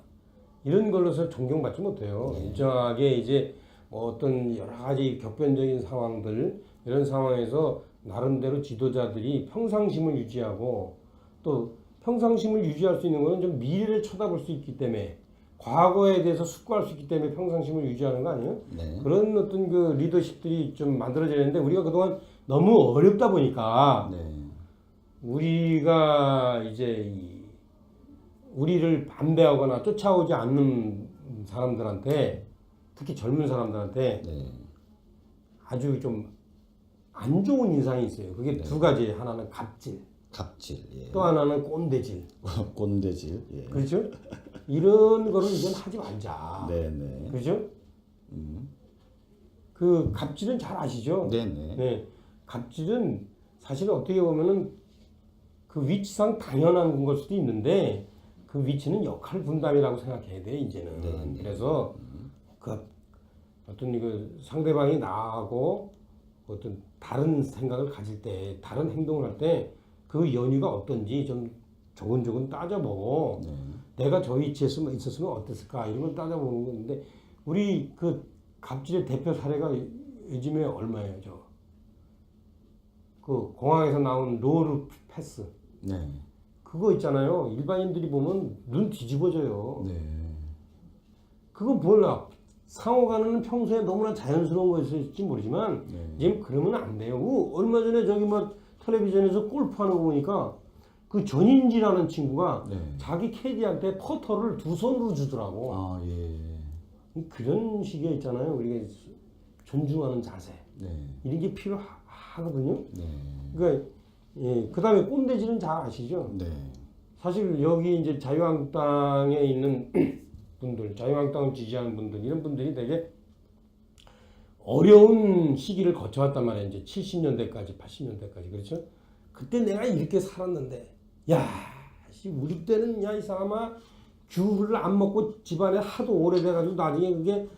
이런 걸로서 존경받지 못해요. 일정하게 이제 뭐 어떤 여러 가지 격변적인 상황들 이런 상황에서 나름대로 지도자들이 평상심을 유지하고 또 평상심을 유지할 수 있는 것은 좀 미래를 쳐다볼 수 있기 때문에 과거에 대해서 숙고할 수 있기 때문에 평상심을 유지하는 거 아니에요? 네. 그런 어떤 그 리더십들이 좀 만들어져야 되는데 우리가 그동안 너무 어렵다 보니까 네. 우리가 이제 우리를 반대하거나 쫓아오지 않는 사람들한테 특히 젊은 사람들한테 네. 아주 좀 안 좋은 인상이 있어요. 그게 두 가지. 하나는 갑질, 갑질, 또 하나는 꼰대질. 꼰대질, 예. 그렇죠? 이런 거를 이제 하지 말자. 네네. 그렇죠? 그 갑질은 잘 아시죠? 네네. 네. 갑질은 사실 어떻게 보면은 그 위치상 당연한 걸 수도 있는데 그 위치는 역할 분담이라고 생각해야 돼 이제는. 네. 그래서 그 어떤 그 상대방이 나하고 어떤 다른 생각을 가질 때, 다른 행동을 할 때 그 연유가 어떤지 좀 조근조근 따져보고 내가 저 위치에 있었으면 어땠을까 이런 걸 따져보는 건데 우리 그 갑질의 대표 사례가 요즘에 얼마예요, 저? 그 공항에서 나온 로드 패스. 네. 그거 있잖아요. 일반인들이 보면 눈 뒤집어져요. 네. 그건 몰라. 상호간에는 평소에 너무나 자연스러운 거였을지 모르지만 지금 그러면 안 돼요. 얼마 전에 저기 뭐 텔레비전에서 골프하는 거 보니까 그 전인지라는 친구가 자기 캐디한테 퍼터를 두 손으로 주더라고. 아, 예. 그런 식의 있잖아요. 우리가 존중하는 자세. 이런 게 필요하거든요. 네. 그러니까 그 다음에 꼰대질은 잘 아시죠? 네. 사실 여기 이제 자유한국당에 있는 분들, 자유한국당을 지지하는 분들, 이런 분들이 되게 어려운 시기를 거쳐왔단 말이에요. 이제 70년대까지, 80년대까지. 그렇죠? 그때 내가 이렇게 살았는데, 야, 우리 때는, 야, 이 사람아, 귤을 안 먹고 집안에 하도 오래돼가지고 나중에 그게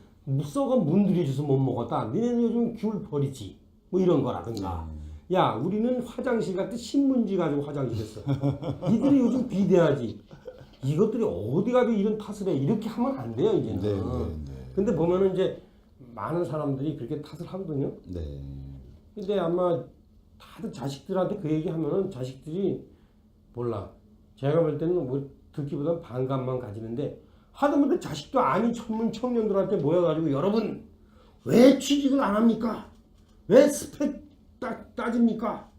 썩은 문들이 줘서 못 먹었다. 너네는 요즘 귤 버리지. 뭐 이런 거라든가. 야, 우리는 화장실 갈 때 신문지 가지고 화장실 했어. 이들이 요즘 비대하지. 이것들이 어디 가도 이런 탓을 해. 이렇게 하면 안 돼요, 이제는. 네, 네, 네. 근데 보면은 이제 많은 사람들이 그렇게 탓을 하거든요. 네. 근데 아마 다들 자식들한테 그 얘기 하면은 자식들이 몰라. 제가 볼 때는 뭐 듣기보단 반감만 가지는데 하다못해 자식도 아닌 천문 청년들한테 모여가지고 여러분 왜 취직을 안 합니까? 왜 스펙 따집니까?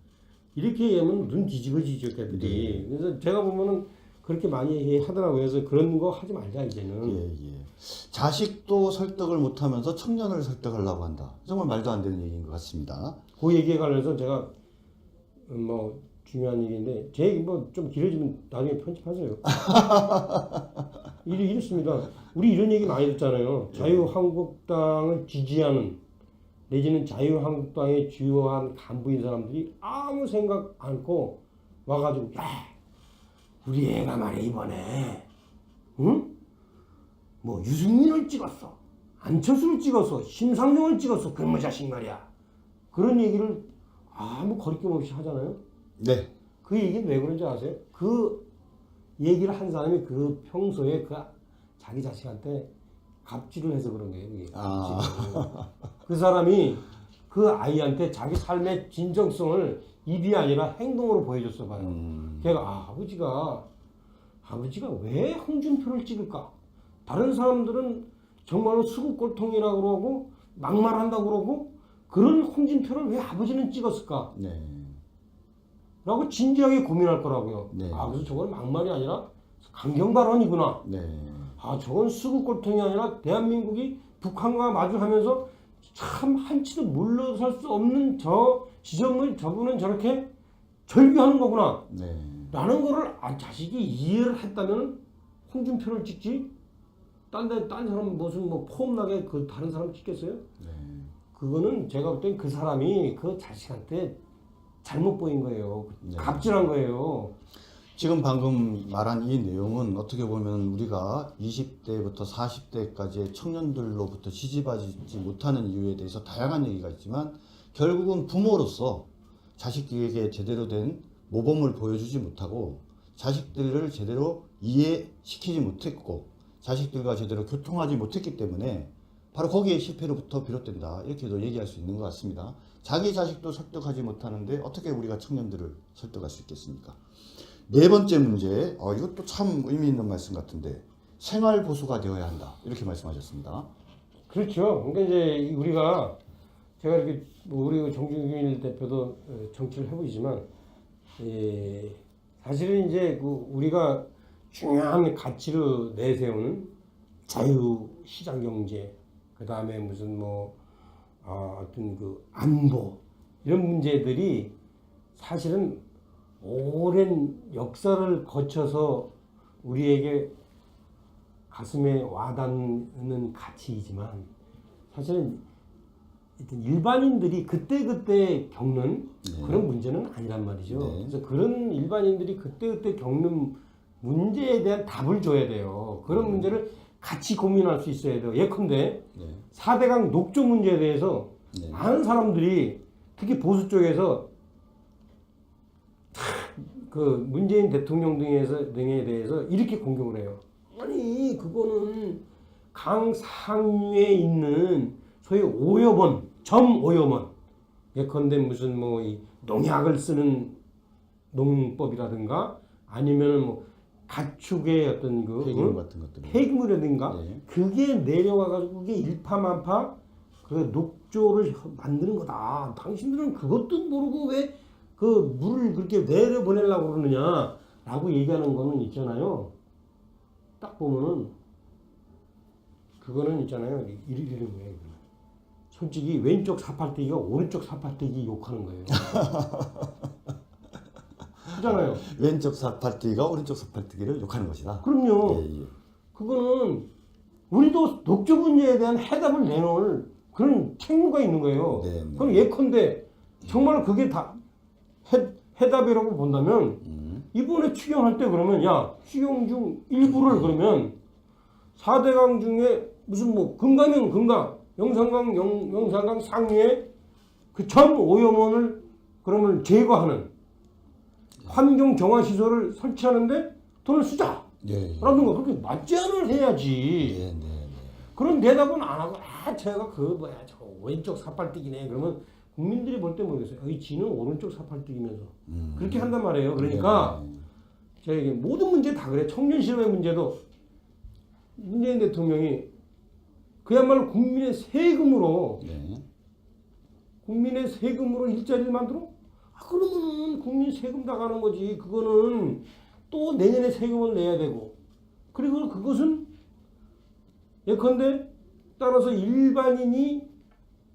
이렇게 얘기하면 눈 뒤집어지죠, 걔들이. 그래서 제가 보면은 그렇게 많이 하더라고요. 그래서 그런 거 하지 말자 이제는. 예, 예. 자식도 설득을 못하면서 청년을 설득하려고 한다. 정말 말도 안 되는 얘기인 것 같습니다. 그 얘기에 관해서 제가 뭐 중요한 얘기인데 제 얘기 뭐 좀 길어지면 나중에 편집하세요. 이렇습니다. 우리 이런 얘기 많이 듣잖아요. 자유한국당을 지지하는 내지는 자유한국당의 주요한 간부인 사람들이 아무 생각 않고 와가지고 야 우리 애가 말이야 이번에 응? 뭐 유승민을 찍었어, 안철수를 찍었어, 심상정을 찍었어, 그런 자식 말이야. 그런 얘기를 아무 거리낌 없이 하잖아요. 네. 그 얘기는 왜 그런지 아세요? 그 얘기를 한 사람이 그 평소에 그 자기 자식한테 갑질을 해서 그런 거예요. 그게. 그 사람이 그 아이한테 자기 삶의 진정성을 입이 아니라 행동으로 보여줬어 봐요. 걔가 아버지가 왜 홍준표를 찍을까? 다른 사람들은 정말로 수국골통이라고 그러고 막말한다고 그러고 그런 홍준표를 왜 아버지는 찍었을까? 네. 라고 진지하게 고민할 거라고요. 네. 그래서 저건 막말이 아니라 강경 발언이구나. 네. 저건 수국골통이 아니라 대한민국이 북한과 마주하면서 참 한치도 물러설 수 없는 저 지점을 저분은 저렇게 절규하는 거구나. 네. 라는 거를 자식이 이해를 했다면 홍준표를 찍지. 딴 사람 무슨 뭐 폼나게 그 다른 사람 찍겠어요? 네. 그거는 제가 볼 땐 그 사람이 그 자식한테 잘못 보인 거예요. 네. 갑질한 거예요. 지금 방금 말한 이 내용은 어떻게 보면 우리가 20대부터 40대까지의 청년들로부터 지지받지 못하는 이유에 대해서 다양한 얘기가 있지만 결국은 부모로서 자식들에게 제대로 된 모범을 보여주지 못하고 자식들을 제대로 이해시키지 못했고 자식들과 제대로 교통하지 못했기 때문에 바로 거기에 실패로부터 비롯된다. 이렇게도 얘기할 수 있는 것 같습니다. 자기 자식도 설득하지 못하는데 어떻게 우리가 청년들을 설득할 수 있겠습니까? 네 번째 문제, 이것도 참 의미 있는 말씀 같은데 생활 보수가 되어야 한다. 이렇게 말씀하셨습니다. 그렇죠. 그러니까 이제 우리가 제가 이렇게 우리 정준균 대표도 정치를 해보시지만 사실은 이제 우리가 중요한 가치로 내세우는 자유 시장 경제, 그 다음에 무슨 어떤 그 안보 이런 문제들이 사실은 오랜 역사를 거쳐서 우리에게 가슴에 와닿는 가치이지만 사실은 일반인들이 그때그때 겪는 그런 문제는 아니란 말이죠. 그래서 그런 일반인들이 그때그때 겪는 문제에 대한 답을 줘야 돼요. 그런 문제를 같이 고민할 수 있어야 돼요. 예컨대 4대강 녹조 문제에 대해서 많은 사람들이 특히 보수 쪽에서 그 문재인 대통령 등에 대해서 이렇게 공격을 해요. 아니 그거는 강 상류에 있는 소위 오염원, 점오염원 예컨대 무슨 이 농약을 쓰는 농법이라든가 아니면은 가축의 어떤 폐기물 같은 것들 폐기물이라든가 그게 내려와가지고 그게 일파만파 그 녹조를 만드는 거다. 당신들은 그것도 모르고 왜 그 물을 그렇게 내려보내려고 그러느냐라고 얘기하는 거는 있잖아요. 딱 보면은 그거는 있잖아요. 이런 거예요. 솔직히 왼쪽 사팔대기가 오른쪽 사팔대기 욕하는 거예요. 하잖아요. 왼쪽 사팔뜨기가 오른쪽 사팔뜨기를 욕하는 것이다. 그럼요. 예, 예. 그거는 우리도 독주 문제에 대한 해답을 내놓을 그런 책무가 있는 거예요. 네, 네. 그럼 예컨대 정말 그게 다 해답이라고 본다면 이번에 추경할 때 그러면 야 추경 중 일부를 그러면 4대강 중에 무슨 뭐 금강이면 금강, 영산강 상류에 그 전 오염원을 그러면 제거하는 환경 정화 시설을 설치하는데 돈을 쓰자. 예, 예. 라든가 그렇게 맞제안을 해야지. 네, 네, 네. 그런 대답은 안 하고 제가 그 뭐야 저 왼쪽 사팔뜨기네 그러면 국민들이 볼 때 모르겠어요. 이 지는 오른쪽 사팔뜨기면서 그렇게 한단 말이에요. 그러니까 네, 네. 저에게 모든 문제 다 그래. 청년 실업의 문제도 문재인 대통령이 그야말로 국민의 세금으로 네. 국민의 세금으로 일자리를 만들어? 그러면 국민 세금 다 가는 거지. 그거는 또 내년에 세금을 내야 되고 그리고 그것은 예컨대 따라서 일반인이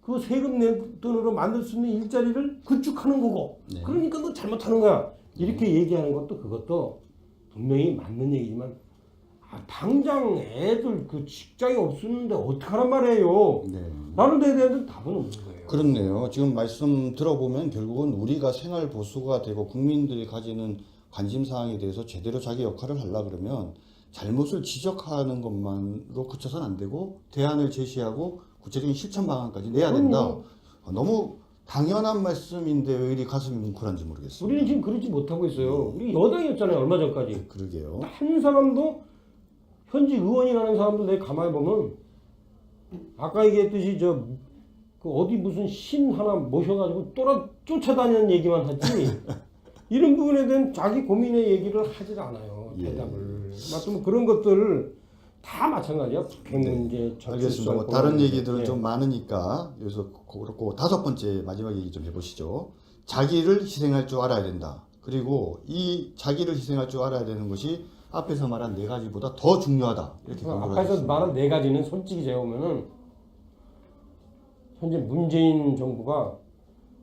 그 세금 낸 돈으로 만들 수 있는 일자리를 구축하는 거고 네. 그러니까 너 잘못하는 거야. 이렇게 얘기하는 것도 그것도 분명히 맞는 얘기지만 당장 애들 그 직장이 없었는데 어떡하란 말이에요. 네. 라는 데에 대한 답은 없는 거예요. 그렇네요. 지금 말씀 들어보면 결국은 우리가 생활 보수가 되고 국민들이 가지는 관심 사항에 대해서 제대로 자기 역할을 하려 그러면 잘못을 지적하는 것만으로 그쳐서는 안 되고 대안을 제시하고 구체적인 실천 방안까지 내야 된다. 너무 당연한 말씀인데 왜 이리 가슴이 뭉클한지 모르겠어요. 우리는 지금 그러지 못하고 있어요. 우리 여당이었잖아요. 얼마 전까지. 그러게요. 한 사람도 현지 의원이라는 사람도 내 가만히 보면 아까 얘기했듯이 그 어디 무슨 신 하나 모셔가지고 쫓아다니는 얘기만 하지 이런 부분에 대한 자기 고민의 얘기를 하질 않아요. 대답을. 맞으면 그런 것들을 다 마찬가지야. 북핵 문제, 알겠습니다. 뭐 다른 얘기들은 좀 많으니까 여기서 그렇고 다섯 번째 마지막 얘기 좀 해보시죠. 자기를 희생할 줄 알아야 된다. 그리고 이 자기를 희생할 줄 알아야 되는 것이 앞에서 말한 네 가지보다 더 중요하다. 이렇게 강조를 앞에서 하셨습니다. 말한 네 가지는 솔직히 제가 보면은 현재 문재인 정부가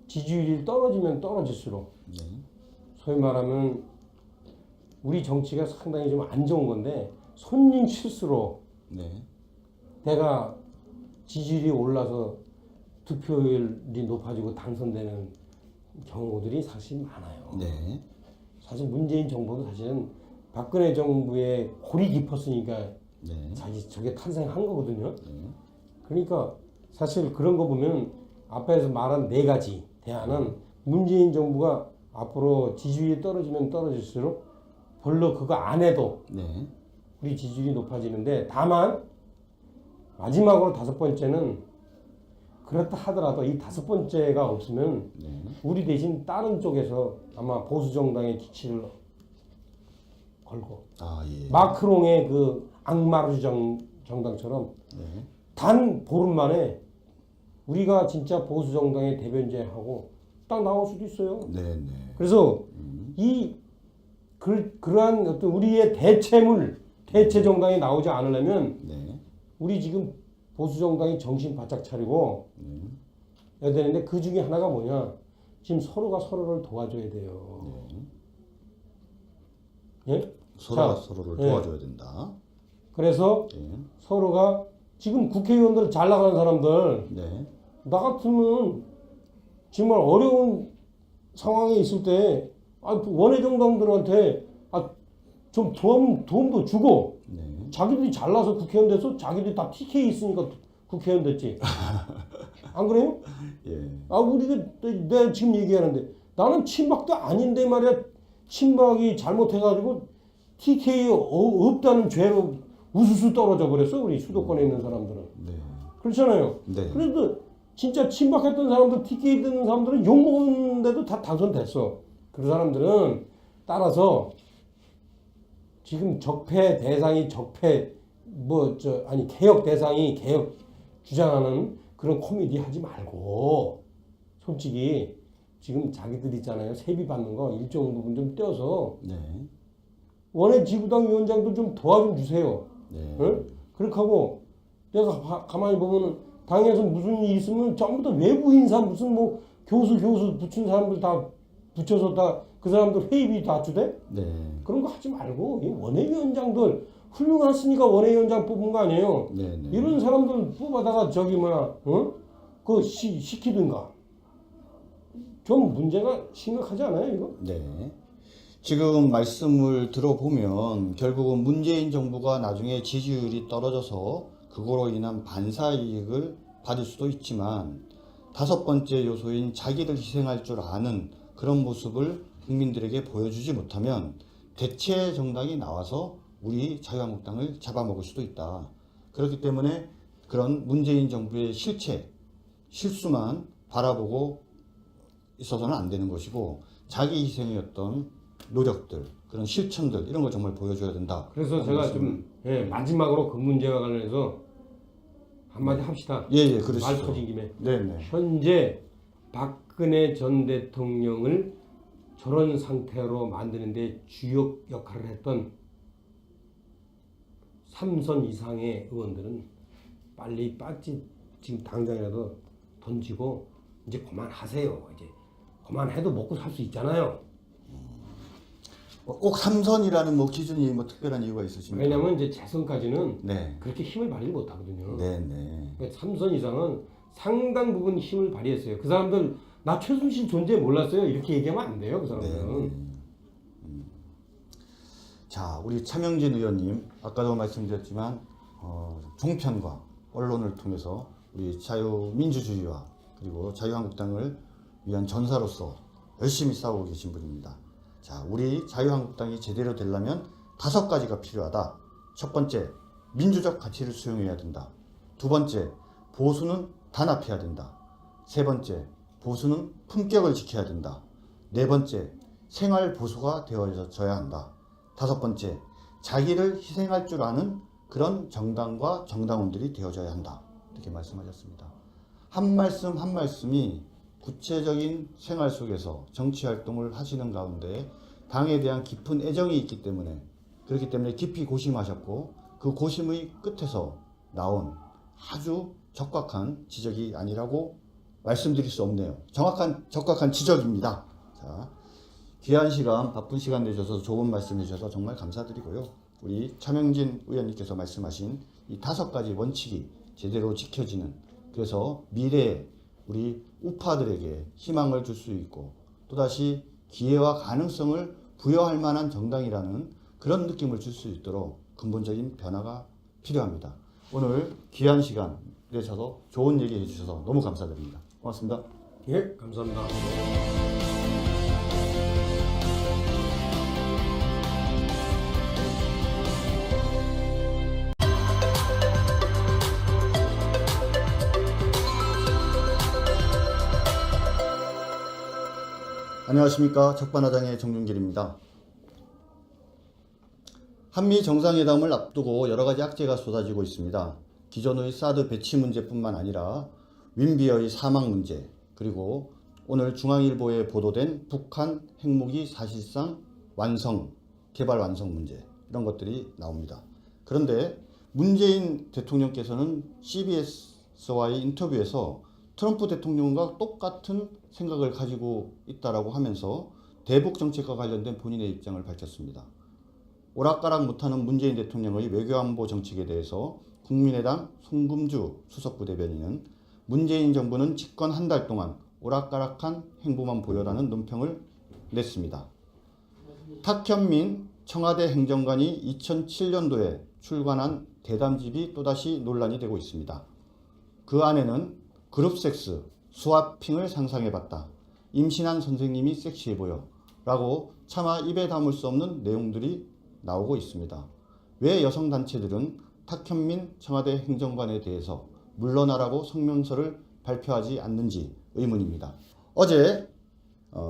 지지율이 떨어지면 떨어질수록 네. 소위 말하면 우리 정치가 상당히 좀 안 좋은 건데 손님 실수로 네. 내가 지지율이 올라서 득표율이 높아지고 당선되는 경우들이 사실 많아요. 네. 사실 문재인 정부도 사실은 박근혜 정부의 골이 깊었으니까 네. 저게 탄생한 거거든요. 네. 그러니까 사실 그런 거 보면 앞에서 말한 네 가지 대안은 문재인 정부가 앞으로 지지율이 떨어지면 떨어질수록 별로 그거 안 해도 네. 우리 지지율이 높아지는데 다만 마지막으로 다섯 번째는 그렇다 하더라도 이 다섯 번째가 없으면 네. 우리 대신 다른 쪽에서 아마 보수 정당의 기치를 걸고 아, 예. 마크롱의 그 앙마르 정당처럼 네. 단 보름 만에 우리가 진짜 보수 정당의 대변제하고 딱 나올 수도 있어요. 네, 네. 그래서 그러한 어떤 우리의 대체 정당이 나오지 않으려면 네. 우리 지금 보수 정당이 정신 바짝 차리고 해야 되는데 그 중에 하나가 뭐냐? 지금 서로가 서로를 도와줘야 돼요. 예? 서로가 자, 서로를 예. 도와줘야 된다. 그래서 네. 서로가 지금 국회의원들 잘 나가는 사람들 네. 나 같으면 정말 어려운 상황에 있을 때 원외 정당들한테 좀 도움도 주고 네. 자기들이 잘나서 국회의원 돼서 자기들이 다 TK 있으니까 국회의원 됐지. 안 그래요? 예. 우리가 내가 지금 얘기하는데 나는 친박도 아닌데 말이야. 친박이 잘못해가지고 TK 없다는 죄로 우수수 떨어져 버렸어. 우리 수도권에 있는 사람들은. 네. 그렇잖아요. 네. 그래도 진짜 친박했던 사람들, TK 듣는 사람들은 욕먹는데도 다 당선됐어. 그 사람들은 따라서 지금 적폐 대상이 개혁 대상이 개혁 주장하는 그런 코미디 하지 말고 솔직히 지금 자기들 있잖아요. 세비 받는 거 일정 부분 좀 떼어서 네. 원외 지구당 위원장도 좀 도와 좀 주세요. 네. 응? 그렇게 하고 내가 가만히 보면은 당에서 무슨 일 있으면 전부 다 외부 인사 무슨 뭐 교수 붙인 사람들 다 붙여서 다 그 사람들 회의비 다 주대? 네. 그런 거 하지 말고 이 원외위원장들 훌륭했으니까 원외위원장 뽑은 거 아니에요. 네, 네. 이런 사람들 뽑아다가 저기 뭐야 그거 시키든가. 좀 문제가 심각하지 않아요 이거? 네. 지금 말씀을 들어보면 결국은 문재인 정부가 나중에 지지율이 떨어져서 그거로 인한 반사 이익을 받을 수도 있지만 다섯 번째 요소인 자기를 희생할 줄 아는 그런 모습을 국민들에게 보여주지 못하면 대체 정당이 나와서 우리 자유한국당을 잡아먹을 수도 있다. 그렇기 때문에 그런 문재인 정부의 실체, 실수만 바라보고 있어서는 안 되는 것이고 자기 희생의 어떤 노력들, 그런 실천들 이런 걸 정말 보여줘야 된다. 그래서 제가 좀 마지막으로 그 문제와 관련해서 한마디 합시다. 예, 그러시죠. 말 터진 김에. 네네. 현재 박근혜 전 대통령을 저런 상태로 만드는데 주요 역할을 했던 3선 이상의 의원들은 빨리 빠지 지금 당장이라도 던지고 이제 그만하세요. 이제 그만해도 먹고 살 수 있잖아요. 꼭 삼선이라는 뭐 기준이 뭐 특별한 이유가 있으십니까? 왜냐면 이제 재선까지는 네. 그렇게 힘을 발휘 못하거든요. 네네. 그러니까 3선 이상은 상당 부분 힘을 발휘했어요. 그 사람들 나 최순실 존재 몰랐어요. 이렇게 얘기하면 안 돼요. 그 사람들은. 자, 우리 차명진 의원님 아까도 말씀드렸지만 종편과 언론을 통해서 우리 자유민주주의와 그리고 자유한국당을 위한 전사로서 열심히 싸우고 계신 분입니다. 자, 우리 자유한국당이 제대로 되려면 5가지가 필요하다. 첫 번째, 민주적 가치를 수용해야 된다. 두 번째, 보수는 단합해야 된다. 세 번째, 보수는 품격을 지켜야 된다. 네 번째, 생활 보수가 되어져야 한다. 다섯 번째, 자기를 희생할 줄 아는 그런 정당과 정당원들이 되어져야 한다. 이렇게 말씀하셨습니다. 한 말씀 한 말씀이 구체적인 생활 속에서 정치활동을 하시는 가운데 당에 대한 깊은 애정이 있기 때문에 그렇기 때문에 깊이 고심하셨고 그 고심의 끝에서 나온 아주 적확한 지적이 아니라고 말씀드릴 수 없네요. 적확한 지적입니다. 자, 귀한 시간, 바쁜 시간 내셔서 좋은 말씀 해주셔서 정말 감사드리고요. 우리 차명진 의원님께서 말씀하신 이 5가지 원칙이 제대로 지켜지는, 그래서 미래에 우리 우파들에게 희망을 줄 수 있고 또다시 기회와 가능성을 부여할 만한 정당이라는 그런 느낌을 줄 수 있도록 근본적인 변화가 필요합니다. 오늘 귀한 시간 내셔서 좋은 얘기 해주셔서 너무 감사드립니다. 고맙습니다. 예, 감사합니다. 안녕하십니까. 적반하장의 정준길입니다. 한미 정상회담을 앞두고 여러 가지 악재가 쏟아지고 있습니다. 기존의 사드 배치 문제뿐만 아니라 윈비어의 사망 문제, 그리고 오늘 중앙일보에 보도된 북한 핵무기 사실상 개발 완성 문제, 이런 것들이 나옵니다. 그런데 문재인 대통령께서는 CBS와의 인터뷰에서 트럼프 대통령과 똑같은 생각을 가지고 있다라고 하면서 대북 정책과 관련된 본인의 입장을 밝혔습니다. 오락가락 못하는 문재인 대통령의 외교안보 정책에 대해서 국민의당 송금주 수석부 대변인은 문재인 정부는 집권 한 달 동안 오락가락한 행보만 보여라는 논평을 냈습니다. 탁현민 청와대 행정관이 2007년도에 출간한 대담집이 또다시 논란이 되고 있습니다. 그 안에는 그룹섹스, 스와핑을 상상해봤다. 임신한 선생님이 섹시해 보여. 라고 차마 입에 담을 수 없는 내용들이 나오고 있습니다. 왜 여성단체들은 탁현민 청와대 행정관에 대해서 물러나라고 성명서를 발표하지 않는지 의문입니다. 어제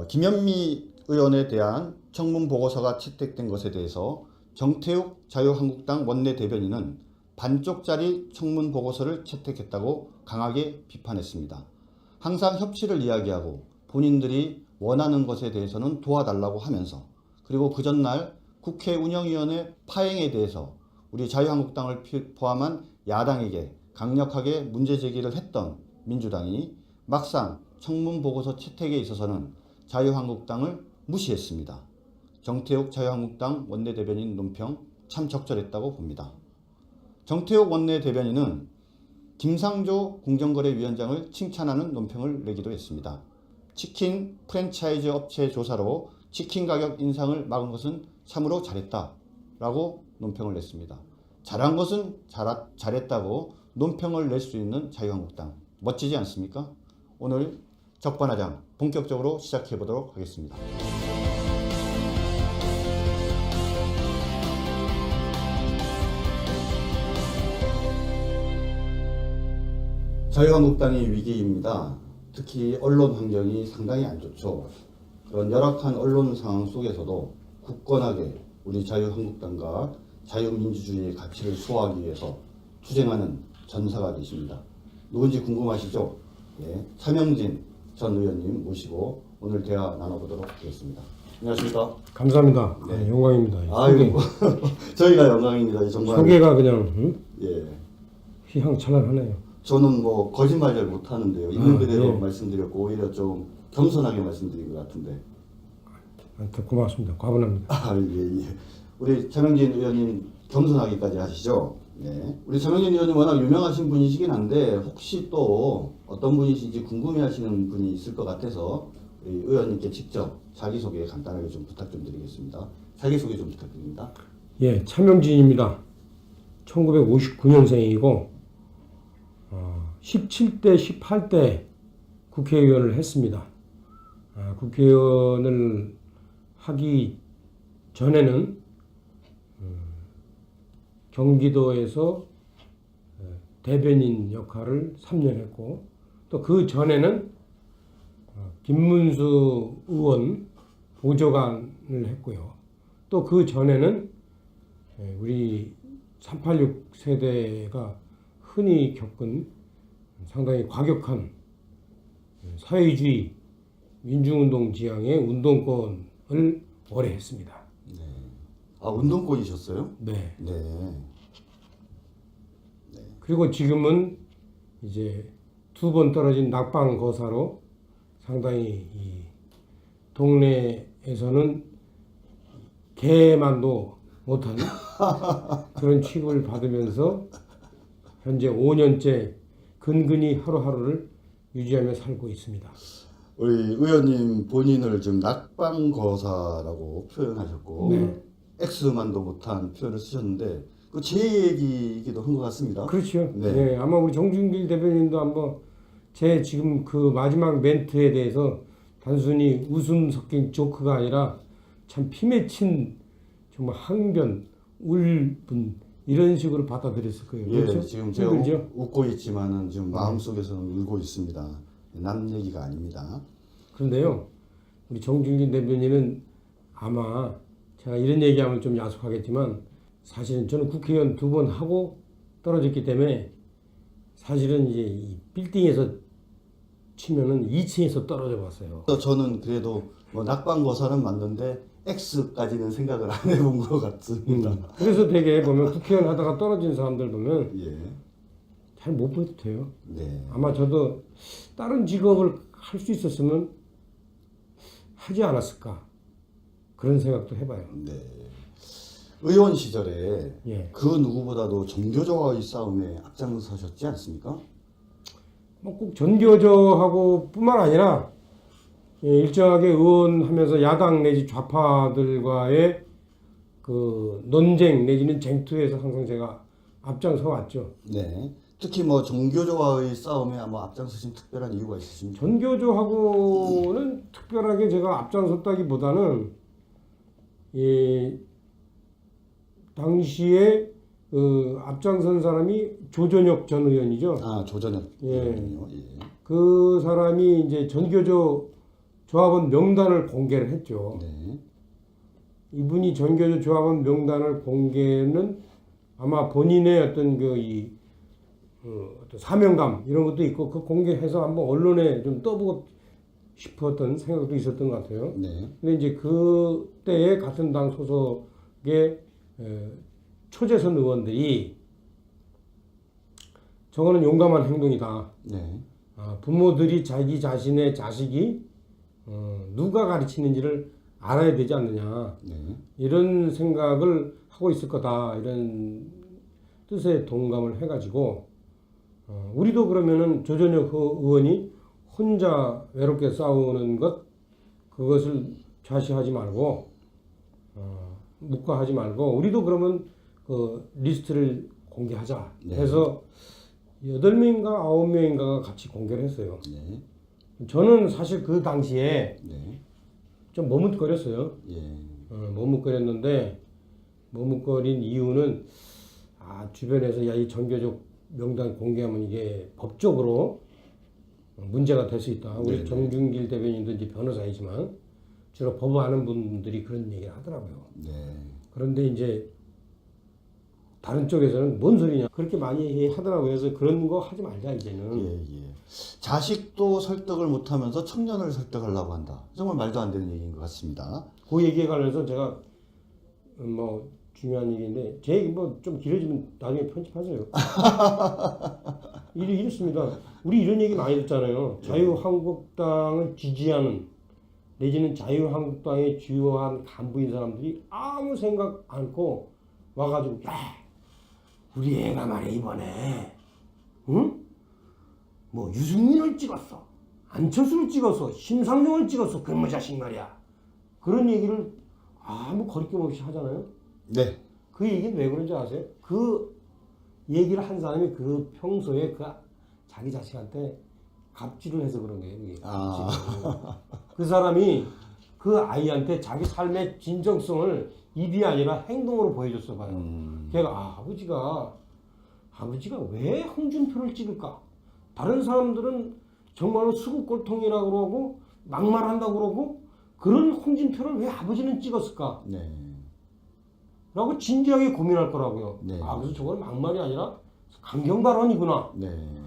김현미 의원에 대한 청문 보고서가 채택된 것에 대해서 정태욱 자유한국당 원내대변인은 반쪽짜리 청문 보고서를 채택했다고 강하게 비판했습니다. 항상 협치를 이야기하고 본인들이 원하는 것에 대해서는 도와달라고 하면서, 그리고 그 전날 국회 운영위원회 파행에 대해서 우리 자유한국당을 포함한 야당에게 강력하게 문제 제기를 했던 민주당이 막상 청문 보고서 채택에 있어서는 자유한국당을 무시했습니다. 정태욱 자유한국당 원내대변인 논평 참 적절했다고 봅니다. 정태욱 원내대변인은 김상조 공정거래위원장을 칭찬하는 논평을 내기도 했습니다. 치킨 프랜차이즈 업체 조사로 치킨 가격 인상을 막은 것은 참으로 잘했다라고 논평을 냈습니다. 잘한 것은 잘했다고 논평을 낼 수 있는 자유한국당 멋지지 않습니까? 오늘 적반하장 본격적으로 시작해 보도록 하겠습니다. 자유한국당이 위기입니다. 특히 언론 환경이 상당히 안 좋죠. 그런 열악한 언론 상황 속에서도 굳건하게 우리 자유한국당과 자유민주주의의 가치를 수호하기 위해서 투쟁하는 전사가 계십니다. 누군지 궁금하시죠? 예, 차명진 전 의원님 모시고 오늘 대화 나눠보도록 하겠습니다. 안녕하십니까? 감사합니다. 네. 영광입니다. 아이고, 저희가 영광입니다. 정말. 소개가 그냥 예. 휘황찬란하네요. 저는 뭐 거짓말 잘 못하는데요. 있는 그대로 예. 말씀드렸고 오히려 좀 겸손하게 말씀드린 것 같은데. 고맙습니다. 과분합니다. 예, 예. 우리 차명진 의원님 겸손하기까지 하시죠. 네. 우리 차명진 의원님 워낙 유명하신 분이시긴 한데 혹시 또 어떤 분이신지 궁금해하시는 분이 있을 것 같아서 우리 의원님께 직접 자기소개 간단하게 좀 부탁 좀 드리겠습니다. 자기소개 좀 부탁드립니다. 예, 차명진입니다. 1959년생이고 17대, 18대 국회의원을 했습니다. 국회의원을 하기 전에는 경기도에서 대변인 역할을 3년 했고 또 그 전에는 김문수 의원 보좌관을 했고요. 또 그 전에는 우리 386 세대가 흔히 겪은 상당히 과격한 사회주의 민주운동 지향의 운동권을 오래 했습니다. 네. 아, 운동권이셨어요? 네. 네. 그리고 지금은 이제 2번 떨어진 낙방 거사로 상당히 이 동네에서는 개만도 못한 그런 취급을 받으면서 현재 5년째 근근히 하루하루를 유지하며 살고 있습니다. 우리 의원님 본인을 지금 낙방거사라고 표현하셨고 네. X만도 못한 표현을 쓰셨는데 그 제 얘기이기도 한 것 같습니다. 그렇죠. 네. 네, 아마 우리 정준길 대표님도 한번 제 지금 그 마지막 멘트에 대해서 단순히 웃음 섞인 조크가 아니라 참 피맺힌 정말 항변, 울분 이런 식으로 받아들였을 거예요. 예, 그렇죠? 지금 제가 힘들죠? 웃고 있지만은 지금 마음속에서는 울고 있습니다. 남 얘기가 아닙니다. 그런데요, 우리 정준길 대표님은 아마 제가 이런 얘기하면 좀 야속하겠지만 사실은 저는 국회의원 2번 하고 떨어졌기 때문에 사실은 이제 이 빌딩에서 치면은 2층에서 떨어져 봤어요. 저는 그래도 뭐 낙방거사는 맞는데 X까지는 생각을 안 해본 것 같습니다. 그래서 되게 보면 국회의원 하다가 떨어진 사람들 보면 예. 잘 못 보도 돼요. 네. 아마 저도 다른 직업을 할 수 있었으면 하지 않았을까 그런 생각도 해봐요. 네. 의원 시절에 예. 그 누구보다도 정교조와의 싸움에 앞장서셨지 않습니까? 뭐 꼭 전교조하고 뿐만 아니라 일정하게 의원하면서 야당 내지 좌파들과의 그 논쟁 내지는 쟁투에서 항상 제가 앞장서 왔죠. 네. 특히 뭐 정교조와의 싸움에 아마 앞장서신 특별한 이유가 있으십니까? 전교조하고는 특별하게 제가 앞장섰다기보다는 이 당시에 그 앞장선 사람이 조전혁 전 의원이죠. 아, 조전혁 예. 의원이요. 예. 그 사람이 이제 전교조 조합원 명단을 공개를 했죠. 네. 이분이 전교조 조합원 명단을 공개는 아마 본인의 어떤 어떤 사명감 이런 것도 있고 그 공개해서 한번 언론에 좀 떠보고 싶었던 생각도 있었던 것 같아요. 네. 근데 이제 그때의 같은 당 소속의 초재선 의원들이 저거는 용감한 행동이다. 네. 부모들이 자기 자신의 자식이 누가 가르치는지를 알아야 되지 않느냐. 네. 이런 생각을 하고 있을 거다. 이런 뜻에 동감을 해가지고 우리도 그러면은 조전혁 의원이 혼자 외롭게 싸우는 그것을 좌시하지 말고 묵과하지 말고 우리도 그러면 그 리스트를 공개하자. 네. 해서 8명인가 9명인가가 같이 공개를 했어요. 네. 저는 사실 그 당시에 네. 좀 머뭇거렸어요. 예. 머뭇거렸는데 머뭇거린 이유는 주변에서 이 종교적 명단 공개하면 이게 법적으로 문제가 될 수 있다. 우리 네네. 정준길 대변인도 이제 변호사이지만 주로 법 아는 분들이 그런 얘기를 하더라고요. 네. 그런데 이제 다른 쪽에서는 뭔 소리냐 그렇게 많이 하더라고요. 그래서 그런 거 하지 말자 이제는. 예, 예. 자식도 설득을 못하면서 청년을 설득하려고 한다. 정말 말도 안 되는 얘기인 것 같습니다. 그 얘기에 관해서 제가 뭐 중요한 얘기인데 제 얘기 뭐 좀 길어지면 나중에 편집하세요. 이렇습니다. 우리 이런 얘기 많이 듣잖아요. 자유한국당을 지지하는 내지는 자유한국당의 주요한 간부인 사람들이 아무 생각 않고 와가지고 야 우리 애가 말이야 이번에 응? 뭐 유승민을 찍었어 안철수를 찍었어 심상정을 찍었어 그놈의 자식 말이야 그런 얘기를 아무 거리낌 없이 하잖아요. 네. 그 얘기는 왜 그런지 아세요? 그 얘기를 한 사람이 그 평소에 자기 자식한테 갑질을 해서 그런 거예요. 그게. 그 사람이 그 아이한테 자기 삶의 진정성을 입이 아니라 행동으로 보여줬어 봐요. 걔가 아버지가 왜 홍준표를 찍을까? 다른 사람들은 정말로 수국골통이라고 그러고 막말한다고 그러고 그런 홍준표를 왜 아버지는 찍었을까? 네. 라고 진지하게 고민할 거라고요. 네. 그래서 저건 막말이 아니라 강경 발언이구나. 네.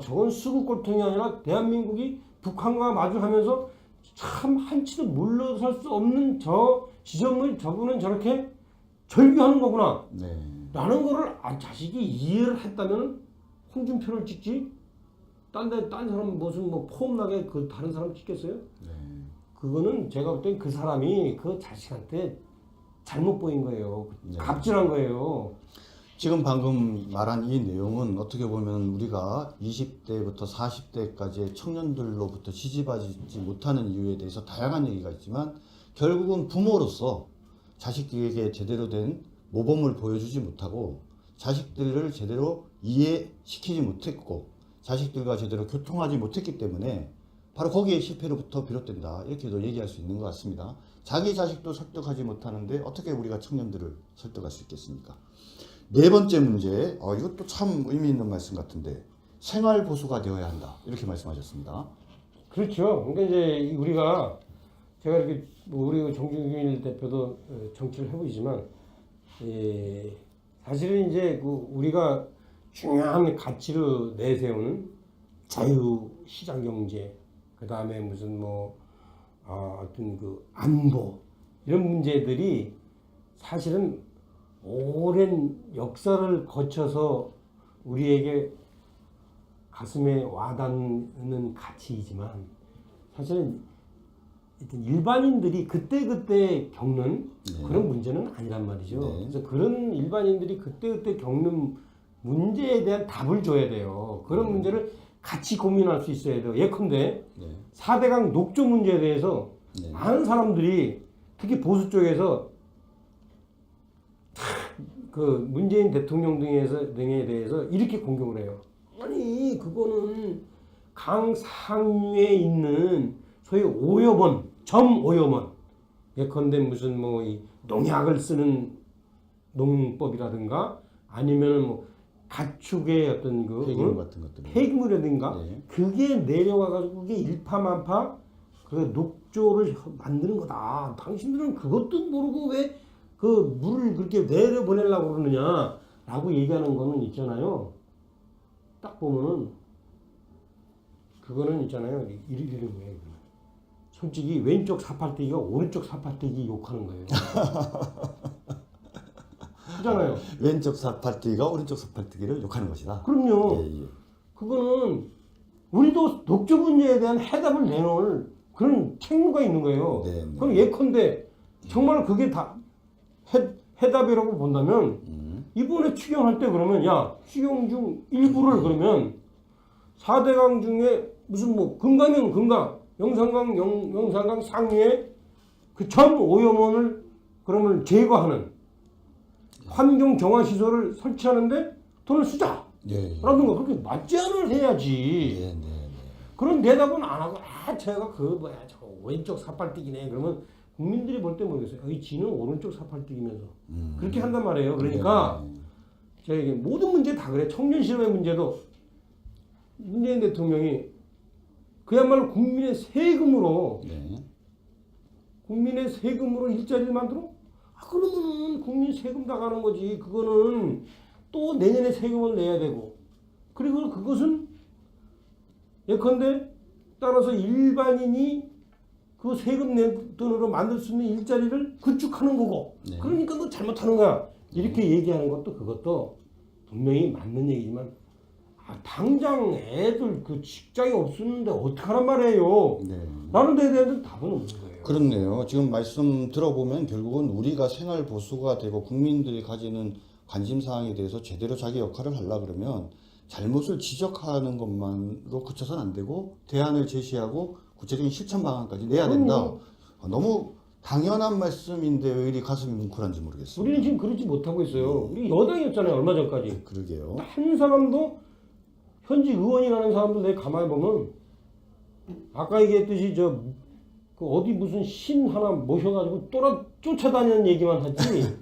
저건 수국골통이 아니라 대한민국이 북한과 마주하면서 참 한치도 물러설 수 없는 저 지점을 저분은 저렇게 절규하는 거구나. 네. 라는 거를 자식이 이해를 했다면 홍준표를 찍지. 딴 사람 무슨 뭐 폼나게 그 다른 사람 찍겠어요? 네. 그거는 제가 볼 땐 그 사람이 그 자식한테 잘못 보인 거예요. 네. 갑질한 거예요. 지금 방금 말한 이 내용은 어떻게 보면 우리가 20대부터 40대까지의 청년들로부터 지지받지 못하는 이유에 대해서 다양한 얘기가 있지만 결국은 부모로서 자식들에게 제대로 된 모범을 보여주지 못하고 자식들을 제대로 이해시키지 못했고 자식들과 제대로 교통하지 못했기 때문에 바로 거기에 실패로부터 비롯된다. 이렇게도 얘기할 수 있는 것 같습니다. 자기 자식도 설득하지 못하는데 어떻게 우리가 청년들을 설득할 수 있겠습니까? 네 번째 문제, 이것도 참 의미 있는 말씀 같은데 생활 보수가 되어야 한다. 이렇게 말씀하셨습니다. 그렇죠. 그러니까 이제 우리가 제가 이렇게 뭐 우리 정준길 대표도 정치를 해보시지만 사실은 이제 우리가 중요한 가치를 내세우는 자유 시장 경제, 그 다음에 무슨 어떤 그 안보 이런 문제들이 사실은 오랜 역사를 거쳐서 우리에게 가슴에 와닿는 가치이지만 사실은 일반인들이 그때그때 겪는 그런 문제는 아니란 말이죠. 네. 그래서 그런 일반인들이 그때그때 겪는 문제에 대한 답을 줘야 돼요. 그런 문제를 같이 고민할 수 있어야 돼요. 예컨대 4대강 녹조 문제에 대해서 많은 사람들이 특히 보수 쪽에서 그 문재인 대통령 등에 대해서 이렇게 공격을 해요. 아니 그거는 강 상류에 있는 소위 오염원, 점오염원 예컨대 무슨 이 농약을 쓰는 농법이라든가 아니면 가축의 어떤 폐기물 같은 것들 폐기물이라든가 그게 내려와가지고 그게 일파만파 그 녹조를 만드는 거다. 당신들은 그것도 모르고 왜 그 물을 그렇게 내려보내려고 그러느냐 라고 얘기하는 거는 있잖아요. 딱 보면은 그거는 있잖아요. 이런 거예요. 솔직히 왼쪽 사팔대기가 오른쪽 사팔대기 욕하는 거예요. 그렇잖아요. 왼쪽 사팔뜨기가 오른쪽 사팔뜨기를 욕하는 것이다. 그럼요. 그거는 우리도 녹조 문제에 대한 해답을 내놓을 그런 책무가 있는 거예요. 그럼 예컨대 정말 그게 다 해답이라고 본다면 이번에 추경할 때 그러면 야 추경 중 일부를 그러면 4대강 중에 무슨 뭐 금강이면 금강, 영산강 상류에 그 전 오염원을 그러면 제거하는 환경 정화 시설을 설치하는데 돈을 쓰자. 예. 라는 거 그렇게 맞제안을 해야지. 예, 네. 그런 대답은 안 하고 제가 그 뭐야 저 왼쪽 사팔뛰기네 그러면 국민들이 볼 때 모르겠어요. 이 지는 오른쪽 사팔뛰기면서 그렇게 한단 말이에요. 그러니까 제가 이게 모든 문제 다 그래. 청년 실업의 문제도 문재인 대통령이 그야말로 국민의 세금으로 네. 국민의 세금으로 일자리를 만들어? 그러면은 국민 세금 다 가는 거지. 그거는 또 내년에 세금을 내야 되고 그리고 그것은 예컨대 따라서 일반인이 그 세금 낸 돈으로 만들 수 있는 일자리를 구축하는 거고 네. 그러니까 너 잘못하는 거야. 이렇게 얘기하는 것도 그것도 분명히 맞는 얘기지만 당장 애들 그 직장이 없었는데 어떡하란 말이에요. 네. 라는 데에 대한 답은 없는 거예요. 그렇네요. 지금 말씀 들어보면 결국은 우리가 생활 보수가 되고 국민들이 가지는 관심 사항에 대해서 제대로 자기 역할을 하려 그러면 잘못을 지적하는 것만으로 그쳐서는 안 되고 대안을 제시하고 구체적인 실천 방안까지 내야 된다. 너무 당연한 말씀인데 왜 이리 가슴이 뭉클한지 모르겠어요. 우리는 지금 그러지 못하고 있어요. 우리 여당이었잖아요. 얼마 전까지. 그러게요. 한 사람도 현지 의원이라는 사람도 내 가만히 보면 아까 얘기했듯이 그 어디 무슨 신 하나 모셔가지고 쫓아다니는 얘기만 하지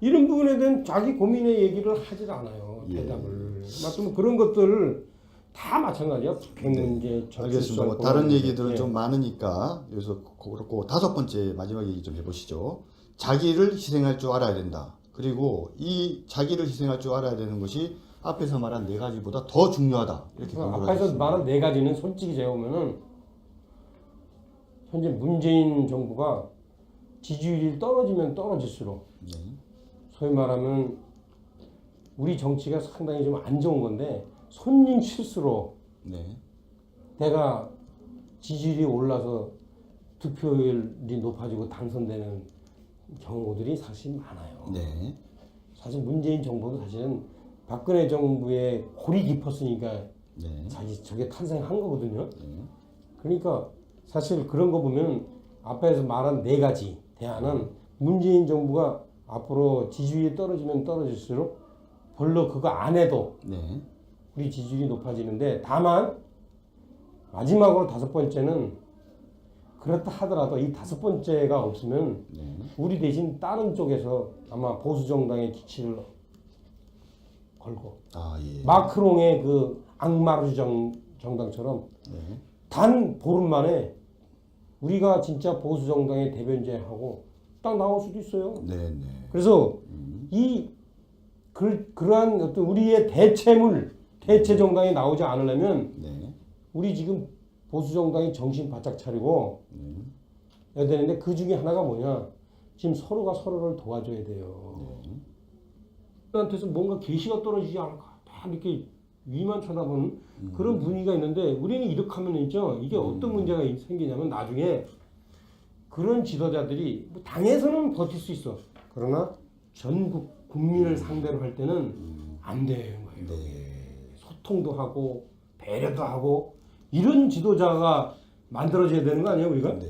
이런 부분에 대한 자기 고민의 얘기를 하질 않아요. 대답을. 맞으면 그런 것들을 다 마찬가지야. 북핵 문제, 알겠습니다. 뭐 다른 얘기들은 좀 많으니까 여기서 그렇고 다섯 번째 마지막 얘기 좀 해보시죠. 자기를 희생할 줄 알아야 된다. 그리고 이 자기를 희생할 줄 알아야 되는 것이 앞에서 말한 네 가지보다 더 중요하다. 이렇게 강조를 앞에서 하셨습니다. 말한 네 가지는 솔직히 제가 보면은 현재 문재인 정부가 지지율이 떨어지면 떨어질수록 네. 소위 말하면 우리 정치가 상당히 좀 안 좋은 건데 손님 실수로 네. 내가 지지율이 올라서 득표율이 높아지고 당선되는 경우들이 사실 많아요. 네. 사실 문재인 정부도 사실은 박근혜 정부의 골이 깊었으니까 네. 자기 저게 탄생한 거거든요. 네. 그러니까 사실 그런 거 보면 앞에서 말한 네 가지 대안은 문재인 정부가 앞으로 지지율이 떨어지면 떨어질수록 별로 그거 안 해도 네. 우리 지지율이 높아지는데 다만 마지막으로 다섯 번째는 그렇다 하더라도 이 다섯 번째가 없으면 네. 우리 대신 다른 쪽에서 아마 보수 정당의 기치를 걸고 아, 예. 마크롱의 그 앙마르 정당처럼 네. 단 보름 만에 우리가 진짜 보수 정당의 대변제하고 딱 나올 수도 있어요. 네, 네. 그래서 그러한 어떤 우리의 대체 정당이 나오지 않으려면 네. 우리 지금 보수 정당이 정신 바짝 차리고 해야 되는데 그 중에 하나가 뭐냐? 지금 서로가 서로를 도와줘야 돼요. 한테서 뭔가 계시가 떨어지지 않을까? 다 이렇게 위만 쳐다보는 그런 분위기가 있는데 우리는 이렇게 하면 있죠. 이게 어떤 문제가 생기냐면 나중에 그런 지도자들이 뭐 당에서는 버틸 수 있어. 그러나 전국 국민을 상대로 할 때는 안 되는 거예요. 네. 소통도 하고 배려도 하고 이런 지도자가 만들어져야 되는 거 아니에요, 우리가? 네.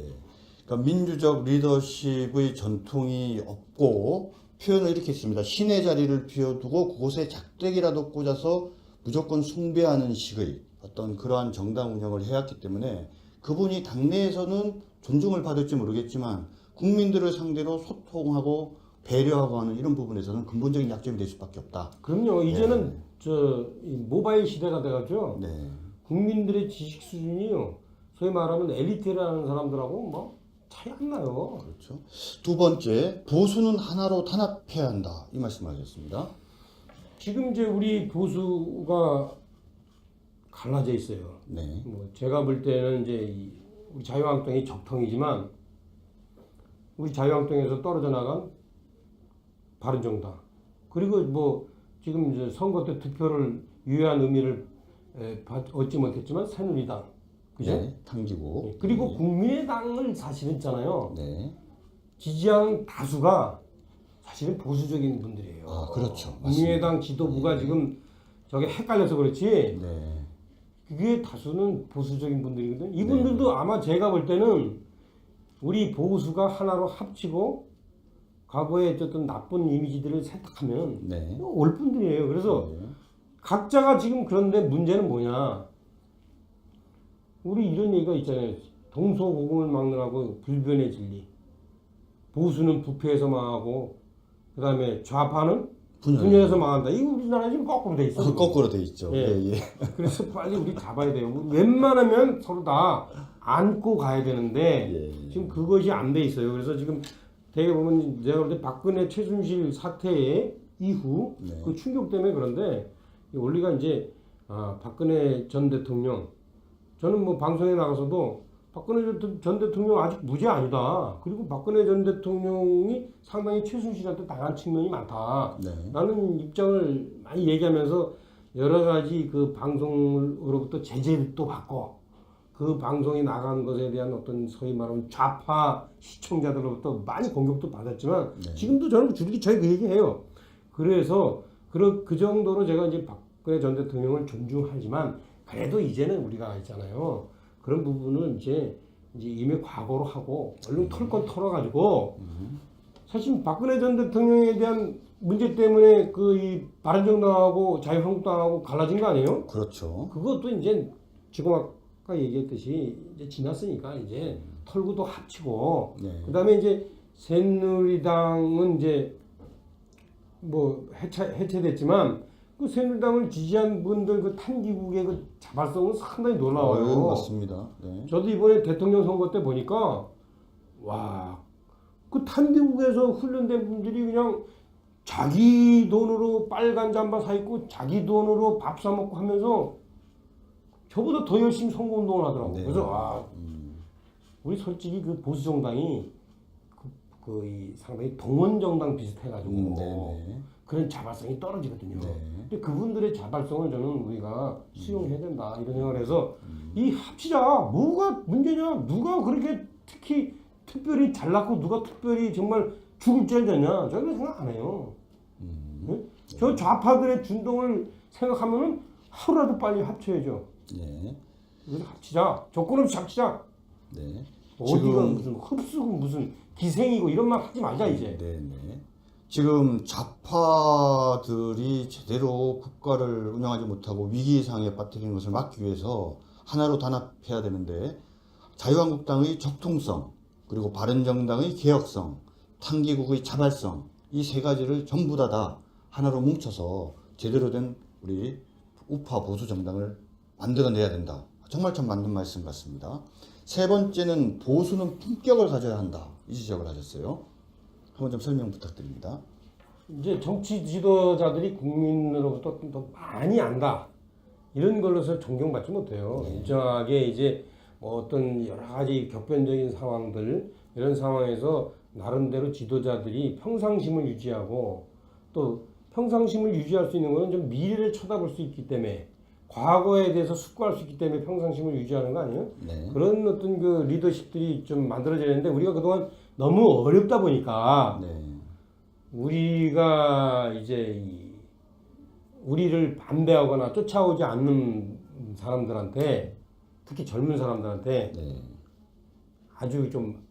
그러니까 민주적 리더십의 전통이 없고 표현을 이렇게 했습니다. 신의 자리를 비워두고 그곳에 작대기라도 꽂아서 무조건 숭배하는 식의 어떤 그러한 정당 운영을 해왔기 때문에 그분이 당내에서는 존중을 받을지 모르겠지만 국민들을 상대로 소통하고 배려하고 하는 이런 부분에서는 근본적인 약점이 될 수밖에 없다. 그럼요. 이제는 이 모바일 시대가 돼가지고 네. 국민들의 지식 수준이요. 소위 말하면 엘리트라는 사람들하고 뭐 차이 안 나요. 그렇죠. 두 번째, 보수는 하나로 단합해야 한다. 이 말씀하셨습니다. 지금 이제 우리 보수가 갈라져 있어요. 네. 뭐 제가 볼 때는 이제 우리 자유한국당이 적통이지만 우리 자유한국당에서 떨어져 나간 바른정당 그리고 뭐 지금 이제 선거 때 득표를 유효한 의미를 얻지 못했지만 새누리당 그죠? 네. 탕기고. 그리고 국민의당을 사실은 있잖아요. 네. 지지하는 다수가 사실은 보수적인 분들이에요. 아, 그렇죠. 국민의당 지도부가 지금 저게 헷갈려서 그렇지 네. 그게 다수는 보수적인 분들이거든요. 이분들도 아마 제가 볼 때는 우리 보수가 하나로 합치고 과거에 어떤 나쁜 이미지들을 세탁하면 네. 올 분들이에요. 그래서 네. 각자가 지금 그런데 문제는 뭐냐? 우리 이런 얘기가 있잖아요. 동서고금을 막느라고 불변의 진리. 보수는 부패해서 망하고 그다음에 좌파는 분열해서 망한다. 이거 우리나라 지금 거꾸로 돼 있어. 거꾸로 돼 있죠. 예. 예, 예. 그래서 빨리 우리 잡아야 돼요. 웬만하면 서로 다 안고 가야 되는데 예. 지금 그것이 안 돼 있어요. 그래서 지금 되게 보면 제가 볼 때 박근혜 최순실 사태 이후 네. 그 충격 때문에 그런데 이 원리가 이제 박근혜 전 대통령 저는 뭐 방송에 나가서도 박근혜 전 대통령 아직 무죄 아니다. 그리고 박근혜 전 대통령이 상당히 최순실한테 당한 측면이 많다. 네. 라는 입장을 많이 얘기하면서 여러 가지 그 방송으로부터 제재도 받고 그 방송이 나간 것에 대한 어떤 소위 말하면 좌파 시청자들로부터 많이 공격도 받았지만 네. 지금도 저는 줄기차게 그 얘기해요. 그래서 그 정도로 제가 이제 박근혜 전 대통령을 존중하지만 그래도 이제는 우리가 있잖아요. 그런 부분은 이제 이미 과거로 하고 얼른 털 건 털어가지고 사실 박근혜 전 대통령에 대한 문제 때문에 그 이 바른정당하고 자유한국당하고 갈라진 거 아니에요? 그렇죠. 그것도 이제 지금 아까 얘기했듯이 이제 지났으니까 이제 털고도 합치고 네. 그다음에 이제 새누리당은 이제 뭐 해체됐지만 그 새누리당을 지지한 분들 그 탄기국의 그 자발성은 상당히 놀라워요. 맞습니다. 네. 저도 이번에 대통령 선거 때 보니까 와, 그 탄기국에서 훈련된 분들이 그냥 자기 돈으로 빨간 잠바 사 입고 자기 돈으로 밥 사 먹고 하면서 저보다 더 열심히 선거운동을 하더라고. 네. 그래서 우리 솔직히 그 보수 정당이 이 상당히 동원 정당 비슷해가지고 네. 그런 자발성이 떨어지거든요. 네. 근데 그분들의 자발성을 저는 우리가 수용해야 된다 이런 생각을 해서 이 합치자 뭐가 문제냐? 누가 그렇게 특별히 잘났고 누가 특별히 정말 죽을 죄냐? 저는 생각 안 해요. 네? 저 좌파들의 준동을 생각하면은 하루라도 빨리 합쳐야죠. 네. 그래서 합치자. 조건 없이 합치자. 네. 어디가 무슨 흡수고 무슨 기생이고 이런 말 하지 말자 이제. 네, 네. 지금 좌파들이 제대로 국가를 운영하지 못하고 위기 상황에 빠뜨리는 것을 막기 위해서 하나로 단합해야 되는데 자유한국당의 적통성 그리고 바른정당의 개혁성, 탄기국의 자발성 이 세 가지를 전부 다 하나로 뭉쳐서 제대로 된 우리 우파 보수 정당을 만들어내야 된다. 정말 참 맞는 말씀 같습니다. 세 번째는 보수는 품격을 가져야 한다. 이 지적을 하셨어요. 한번 좀 설명 부탁드립니다. 이제 정치 지도자들이 국민으로부터 더 많이 안다 이런 걸로서 존경받지 못해요. 일정하게 이제 뭐 어떤 여러 가지 격변적인 상황들 이런 상황에서 나름대로 지도자들이 평상심을 유지하고 또 평상심을 유지할 수 있는 것은 좀 미래를 쳐다볼 수 있기 때문에 과거에 대해서 숙고할 수 있기 때문에 평상심을 유지하는 거 아니에요? 네. 그런 어떤 그 리더십들이 좀 만들어져야 되는데 우리가 그동안 너무 어렵다 보니까 네. 우리가 이제 우리를 반대하거나 쫓아오지 않는 사람들한테 특히 젊은 사람들한테 네. 아주 좀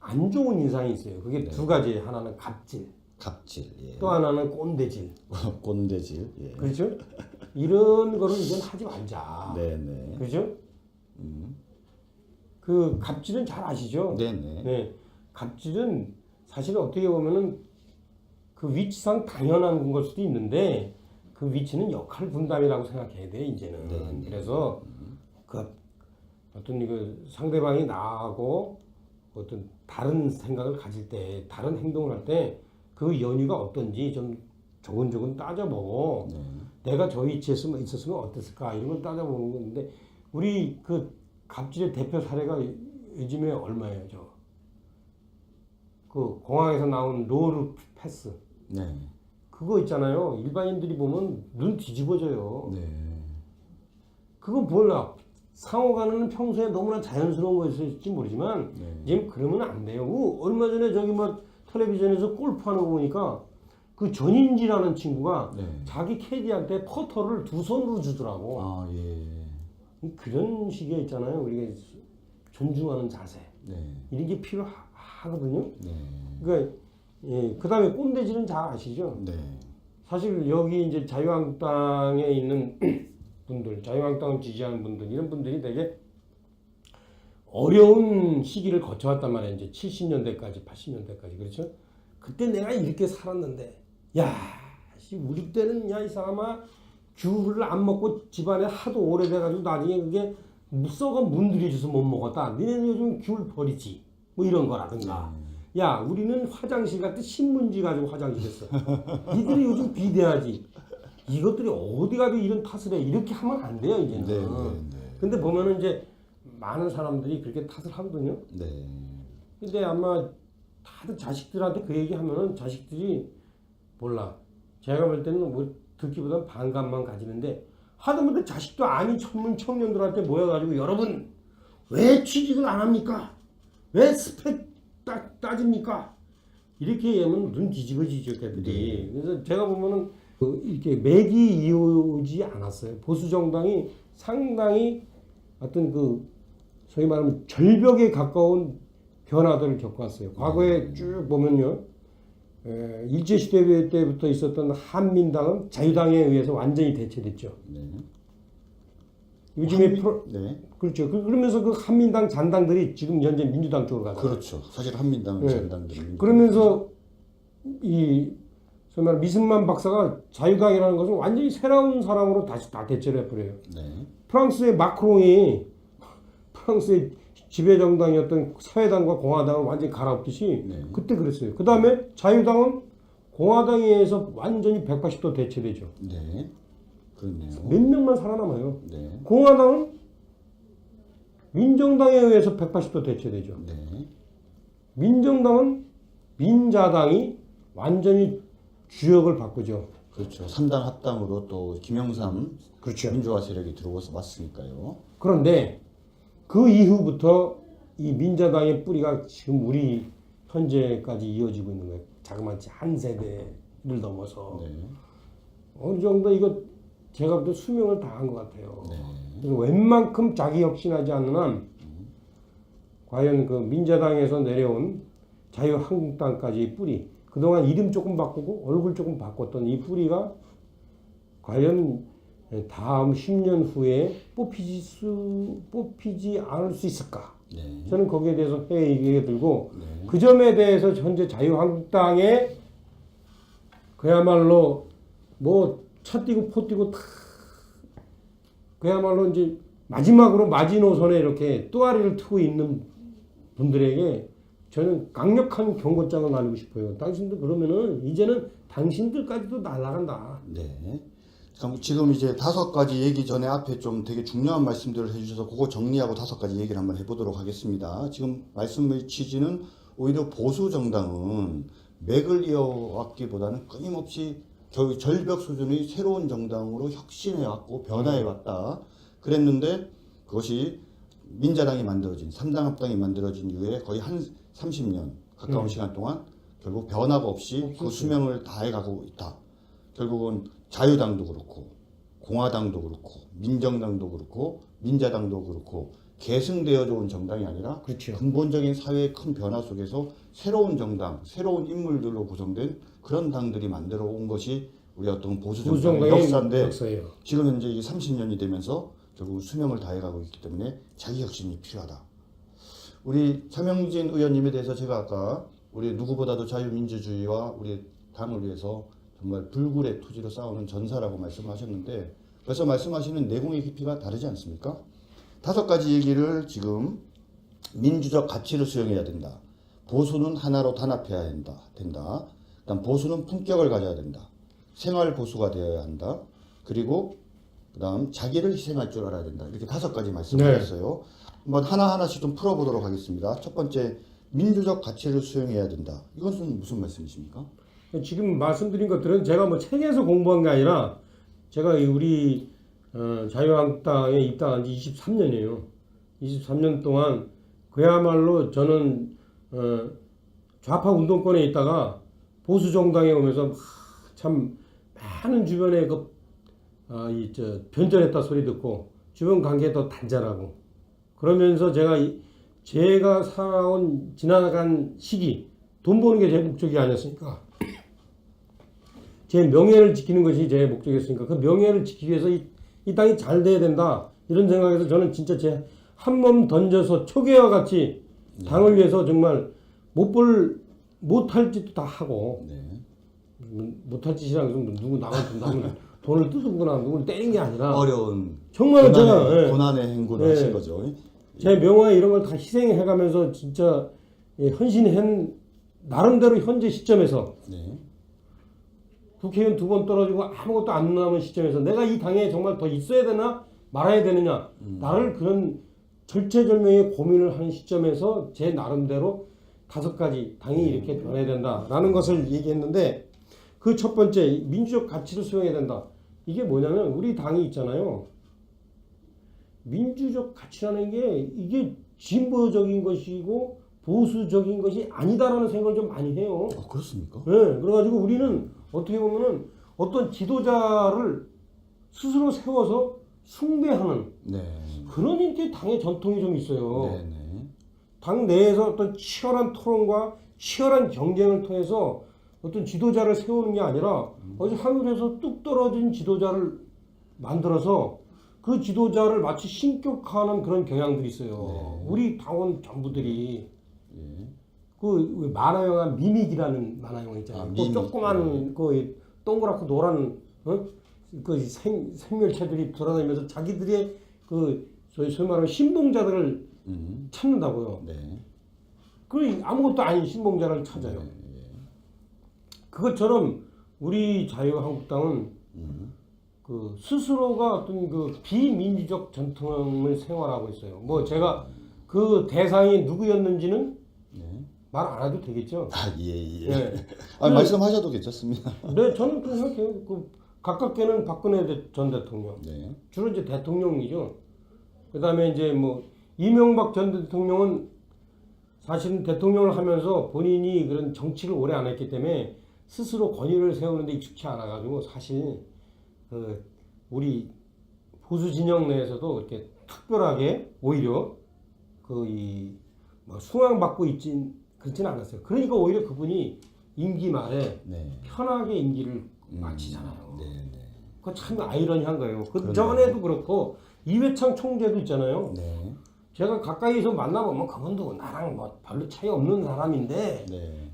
안 좋은 인상이 있어요. 그게 두 가지. 하나는 갑질, 갑질, 예. 또 하나는 꼰대질. 꼰대질, 예. 그렇죠? 이런 거를 이제 하지 말자. 네네. 그렇죠? 그 갑질은 잘 아시죠? 네네. 네. 갑질은 사실 어떻게 보면은 그 위치상 당연한 걸 수도 있는데 그 위치는 역할 분담이라고 생각해야 돼 이제는. 네. 그래서 그 어떤 그 상대방이 나하고 어떤 다른 생각을 가질 때, 다른 행동을 할 때 그 연유가 어떤지 좀 조근조근 따져보고 내가 저 위치에 있었으면 어땠을까 이런 걸 따져보는 건데 우리 그 갑질의 대표 사례가 요즘에 얼마예요, 저? 그 공항에서 나온 로드 패스. 네. 그거 있잖아요. 일반인들이 보면 눈 뒤집어져요. 네. 그거 몰라. 상호간에는 평소에 너무나 자연스러운 거였을지 모르지만 지금 그러면 안 돼요. 얼마 전에 저기 뭐 텔레비전에서 골프하는 거 보니까 그 전인지라는 친구가 자기 캐디한테 퍼터를 두 손으로 주더라고. 아, 예. 그런 식의 있잖아요. 우리가 존중하는 자세. 이런 게 필요하거든요. 그러니까 그 다음에 꼰대질은 잘 아시죠? 사실 여기 이제 자유한국당에 있는 분들, 자유한국당을 지지하는 분들, 이런 분들이 되게 어려운 시기를 거쳐왔단 말이에요. 이제 70년대까지, 80년대까지. 그렇죠? 그때 내가 이렇게 살았는데, 야, 우리 때는 야, 이 사람아, 귤을 안 먹고 집안에 하도 오래돼가지고 나중에 그게 썩어 문드러져서 못 먹었다. 니네는 요즘 귤 버리지. 뭐 이런 거라든가. 야, 우리는 화장실 갈 때 신문지 가지고 화장실 했어. 니들이 요즘 비대하지. 이것들이 어디 가도 이런 탓을 해. 이렇게 하면 안 돼요, 이제는. 근데 보면은 이제 많은 사람들이 그렇게 탓을 하거든요. 근데 아마 다들 자식들한테 그 얘기 하면은 자식들이 몰라. 제가 볼 때는 뭐 듣기보다는 반감만 가지는데 하다못해 자식도 아닌 청년들한테 모여가지고 여러분 왜 취직을 안 합니까? 왜 스펙 따집니까? 이렇게 얘기하면 눈 뒤집어지죠, 걔들이. 그래서 제가 보면은 이렇게 맥이 이어오지 않았어요. 보수 정당이 상당히 어떤 소위 말하면 절벽에 가까운 변화들을 겪어왔어요. 과거에 쭉 보면요, 일제시대 때부터 있었던 한민당은 자유당에 의해서 완전히 대체됐죠. 요즘에 그렇죠. 그러면서 그 한민당 잔당들이 지금 현재 민주당 쪽으로 가죠. 그렇죠. 사실 한민당 잔당들이. 그러면서 이 소위 말하는 미승만 박사가 자유당이라는 것은 완전히 새로운 사람으로 다시 다 대체를 해버려요. 프랑스의 마크롱이 프랑스의 지배정당이었던 사회당과 공화당을 완전히 갈아엎듯이 그때 그랬어요. 그 다음에 자유당은 공화당에 의해서 완전히 180도 대체되죠. 그렇네요. 몇 명만 살아남아요. 공화당은 민정당에 의해서 180도 대체되죠. 민정당은 민자당이 완전히 주역을 바꾸죠. 그렇죠. 3당 합당으로 또 김영삼 민주화 세력이 들어와서 왔으니까요. 그런데 그 이후부터 이 민자당의 뿌리가 지금 우리 현재까지 이어지고 있는 거예요. 자그마치 한 세대를 넘어서 어느 정도 이거 제가 볼 때 수명을 다한 것 같아요. 그래서 웬만큼 자기 혁신하지 않는 한 과연 그 민자당에서 내려온 자유한국당까지의 뿌리, 그동안 이름 조금 바꾸고 얼굴 조금 바꿨던 이 뿌리가 과연 다음 10년 후에 뽑히지 않을 수 있을까? 저는 거기에 대해서 회의가 들고 그 점에 대해서 현재 자유한국당에 그야말로 뭐 차 뛰고 포 뛰고 다 그야말로 이제 마지막으로 마지노선에 이렇게 또아리를 트고 있는 분들에게 저는 강력한 경고장을 날리고 싶어요. 당신들 그러면은 이제는 당신들까지도 날아간다. 지금 이제 5가지 얘기 전에 앞에 좀 되게 중요한 말씀들을 해주셔서 그거 정리하고 5가지 얘기를 한번 해보도록 하겠습니다. 지금 말씀의 취지는 오히려 보수 정당은 맥을 이어왔기보다는 끊임없이 절벽 수준의 새로운 정당으로 혁신해왔고 변화해왔다. 그랬는데 그것이 민자당이 만들어진 3당 합당이 만들어진 이후에 거의 한 30년 가까운 시간 동안 결국 변화가 없이 그 수명을 다해가고 있다. 결국은 자유당도 그렇고 공화당도 그렇고 민정당도 그렇고 민자당도 그렇고 계승되어져 온 정당이 아니라 근본적인 사회의 큰 변화 속에서 새로운 정당, 새로운 인물들로 구성된 그런 당들이 만들어 온 것이 우리 어떤 보수 정당의 역사인데 지금 현재 이게 30년이 되면서 결국 수명을 다해가고 있기 때문에 자기 혁신이 필요하다. 우리 차명진 의원님에 대해서 제가 아까 우리 누구보다도 자유민주주의와 우리 당을 위해서 정말 불굴의 토지로 싸우는 전사라고 말씀하셨는데 벌써 말씀하시는 내공의 깊이가 다르지 않습니까? 5가지 얘기를 지금 민주적 가치를 수용해야 된다. 보수는 하나로 단합해야 된다. 그다음 보수는 품격을 가져야 된다. 생활 보수가 되어야 한다. 그리고 그다음 자기를 희생할 줄 알아야 된다. 이렇게 5가지 말씀하셨어요. 한번 하나하나씩 좀 풀어보도록 하겠습니다. 첫 번째, 민주적 가치를 수용해야 된다. 이것은 무슨 말씀이십니까? 지금 말씀드린 것들은 제가 뭐 책에서 공부한 게 아니라 제가 우리 자유한국당에 입당한 지 23년이에요. 23년 동안 그야말로 저는 좌파 운동권에 있다가 보수 정당에 오면서 참 많은 주변에 변절했다 소리 듣고 주변 관계 더 단절하고 그러면서 제가 살아온 지나간 시기 돈 버는 게 제 목적이 아니었으니까 제 명예를 지키는 것이 제 목적이었으니까 그 명예를 지키기 위해서 이 땅이 잘 돼야 된다 이런 생각에서 저는 진짜 제 한 몸 던져서 초계와 같이 당을 위해서 정말 못할 짓도 다 하고 못할 짓이랑 누구 남은 돈을 뜯은거나 누구를 때린 게 아니라 어려운 정말 제가 고난의 행군을 하신 거죠. 제 명예 이런 걸 다 희생해가면서 진짜 헌신한 나름대로 현재 시점에서 국회의원 2번 떨어지고 아무것도 안 남은 시점에서 내가 이 당에 정말 더 있어야 되나 말아야 되느냐 나를 그런 절체절명의 고민을 하는 시점에서 제 나름대로 5가지 당이 이렇게 변해야 된다라는 것을 얘기했는데 그 첫 번째 민주적 가치를 수용해야 된다. 이게 뭐냐면 우리 당이 있잖아요. 민주적 가치라는 게 이게 진보적인 것이고 보수적인 것이 아니다라는 생각을 좀 많이 해요. 그렇습니까? 네, 그래가지고 우리는 어떻게 보면은 어떤 지도자를 스스로 세워서 숭배하는 그런 이렇게 당의 전통이 좀 있어요. 당 내에서 어떤 치열한 토론과 치열한 경쟁을 통해서 어떤 지도자를 세우는 게 아니라 어디 하늘에서 뚝 떨어진 지도자를 만들어서 그 지도자를 마치 신격화하는 그런 경향들이 있어요. 우리 당원 전부들이 그 만화 영화 미믹이라는 만화 영화 있잖아요. 그 조그만 그 동그랗고 노란 그 생멸체들이 돌아다니면서 자기들의 그 소위 말하는 신봉자들을 찾는다고요. 그 아무것도 아닌 신봉자를 찾아요. 그것처럼 우리 자유한국당은 그 스스로가 어떤 그 비민주적 전통을 생활하고 있어요. 뭐 제가 그 대상이 누구였는지는 말 안 해도 되겠죠. 말씀하셔도 괜찮습니다. 네, 저는 그 생각해요. 가깝게는 박근혜 전 대통령. 주로 이제 대통령이죠. 그다음에 이제 뭐 이명박 전 대통령은 사실은 대통령을 하면서 본인이 그런 정치를 오래 안 했기 때문에 스스로 권위를 세우는데 익숙치 않아가지고 사실 우리 보수 진영 내에서도 이렇게 특별하게 오히려 숭앙받고 그렇지는 않았어요. 그러니까 오히려 그분이 임기 말에 편하게 임기를 마치잖아요. 그거 참 아이러니한 거예요. 그 전에도 그렇고 이회창 총재도 있잖아요. 제가 가까이서 만나보면 그분도 나랑 뭐 별로 차이 없는 사람인데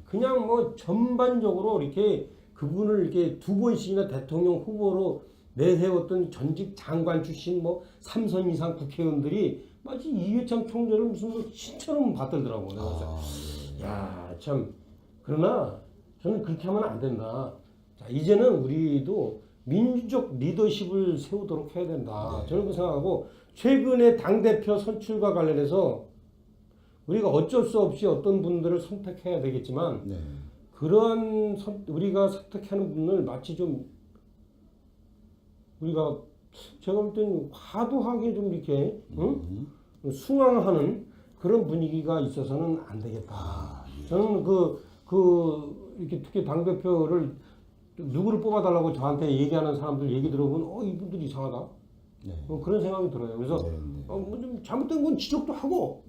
그냥 뭐 전반적으로 이렇게 그분을 이렇게 2번씩이나 대통령 후보로 내세웠던 전직 장관 출신 뭐 3선 이상 국회의원들이 마치 이회창 총재를 무슨 뭐 신처럼 받들더라고요. 그래서 야, 참 그러나 저는 그렇게 하면 안 된다. 자, 이제는 우리도 민주적 리더십을 세우도록 해야 된다. 저는 그렇게 생각하고 최근에 당대표 선출과 관련해서 우리가 어쩔 수 없이 어떤 분들을 선택해야 되겠지만 그러한 우리가 선택하는 분을 마치 좀 우리가 제가 볼 때는 과도하게 좀 이렇게 숭앙하는 그런 분위기가 있어서는 안 되겠다. 저는 이렇게 특히 당대표를 누구를 뽑아달라고 저한테 얘기하는 사람들 얘기 들어보면 이분들 이상하다. 그런 생각이 들어요. 그래서 뭐 좀 잘못된 건 지적도 하고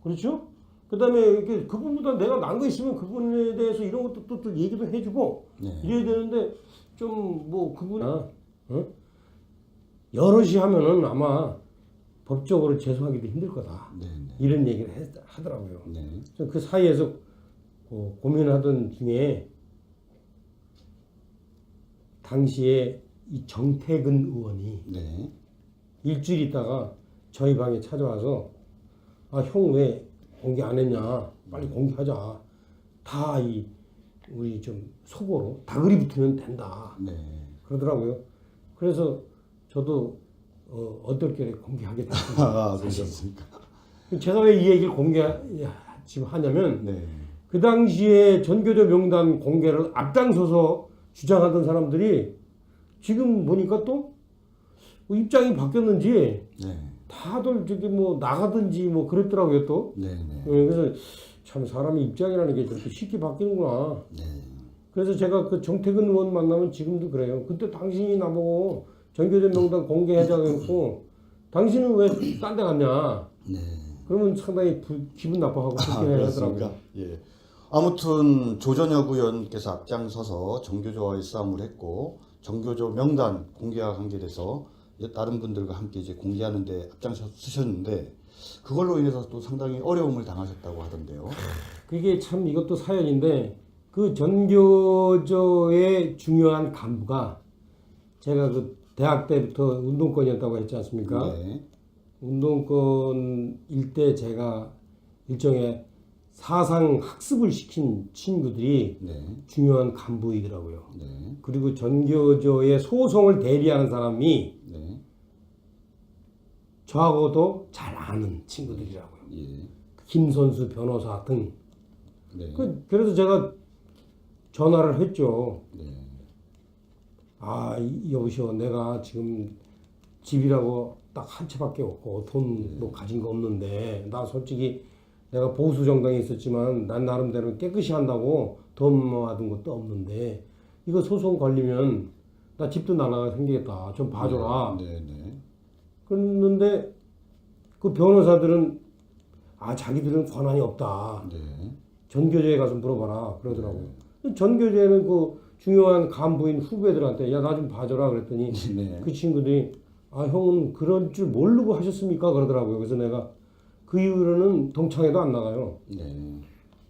그렇죠? 그다음에 이렇게 그분보다 내가 난 거 있으면 그분에 대해서 이런 것도 또 얘기도 해주고 이래야 되는데 좀 뭐 그분아 여럿이 하면은 아마 법적으로 제소하기도 힘들 거다. 이런 얘기를 하더라고요. 그 사이에서 고민하던 중에 당시에 이 정태근 의원이 일주일 있다가 저희 방에 찾아와서 형 왜 공개 안 했냐 빨리 공개하자 다 우리 좀 속어로 다그리 붙으면 된다 그러더라고요. 그래서 저도 어떨결에 공개하게 됐습니다. 그러셨습니까? 제가 왜 이 얘기를 지금 하냐면 그 당시에 전교조 명단 공개를 앞장서서 주장하던 사람들이 지금 보니까 또 입장이 바뀌었는지 네. 다들 저기 뭐 나가든지 뭐 그랬더라고요 또. 네. 네. 그래서 참 사람의 입장이라는 게 저렇게 쉽게 바뀌는구나. 네. 그래서 제가 그 정태근 의원 만나면 지금도 그래요. 그때 당신이 나보고 전교조 명단 공개하자고 했고 당신은 왜 딴 데 갔냐. 네. 그러면 상당히 기분 나빠하고 그렇게 하더라고요. 예. 아무튼 조전혁 의원께서 앞장서서 정교조와의 싸움을 했고 정교조 명단 공개와 관계돼서 다른 분들과 함께 이제 공개하는데 앞장서셨는데 그걸로 인해서 또 상당히 어려움을 당하셨다고 하던데요. 그게 참 이것도 사연인데 그 전교조의 중요한 간부가 제가 그 대학 때부터 운동권이었다고 했지 않습니까? 네. 운동권일 때 제가 일종의 사상 학습을 시킨 친구들이 네. 중요한 간부이더라고요. 네. 그리고 전교조의 소송을 대리하는 사람이 네. 저하고도 잘 아는 친구들이라고요. 예. 김선수 변호사 등. 네. 그래서 제가 전화를 했죠. 네. 여보시오, 내가 지금 집이라고 딱 한 채밖에 없고 돈도 가진 거 없는데 나 솔직히 내가 보수 정당에 있었지만 난 나름대로 깨끗이 한다고 돈 모아둔 것도 없는데 이거 소송 걸리면 나 집도 날라가 생기겠다. 좀 봐줘라. 네. 네. 그랬는데 그 변호사들은 자기들은 권한이 없다. 네. 전교조에 가서 물어봐라 그러더라고요. 전교조에는 그 중요한 간부인 후배들한테 야 나 좀 봐줘라 그랬더니 네. 그 친구들이 형은 그런 줄 모르고 하셨습니까 그러더라고요. 그래서 내가 그 이후로는 동창회도 안 나가요. 네.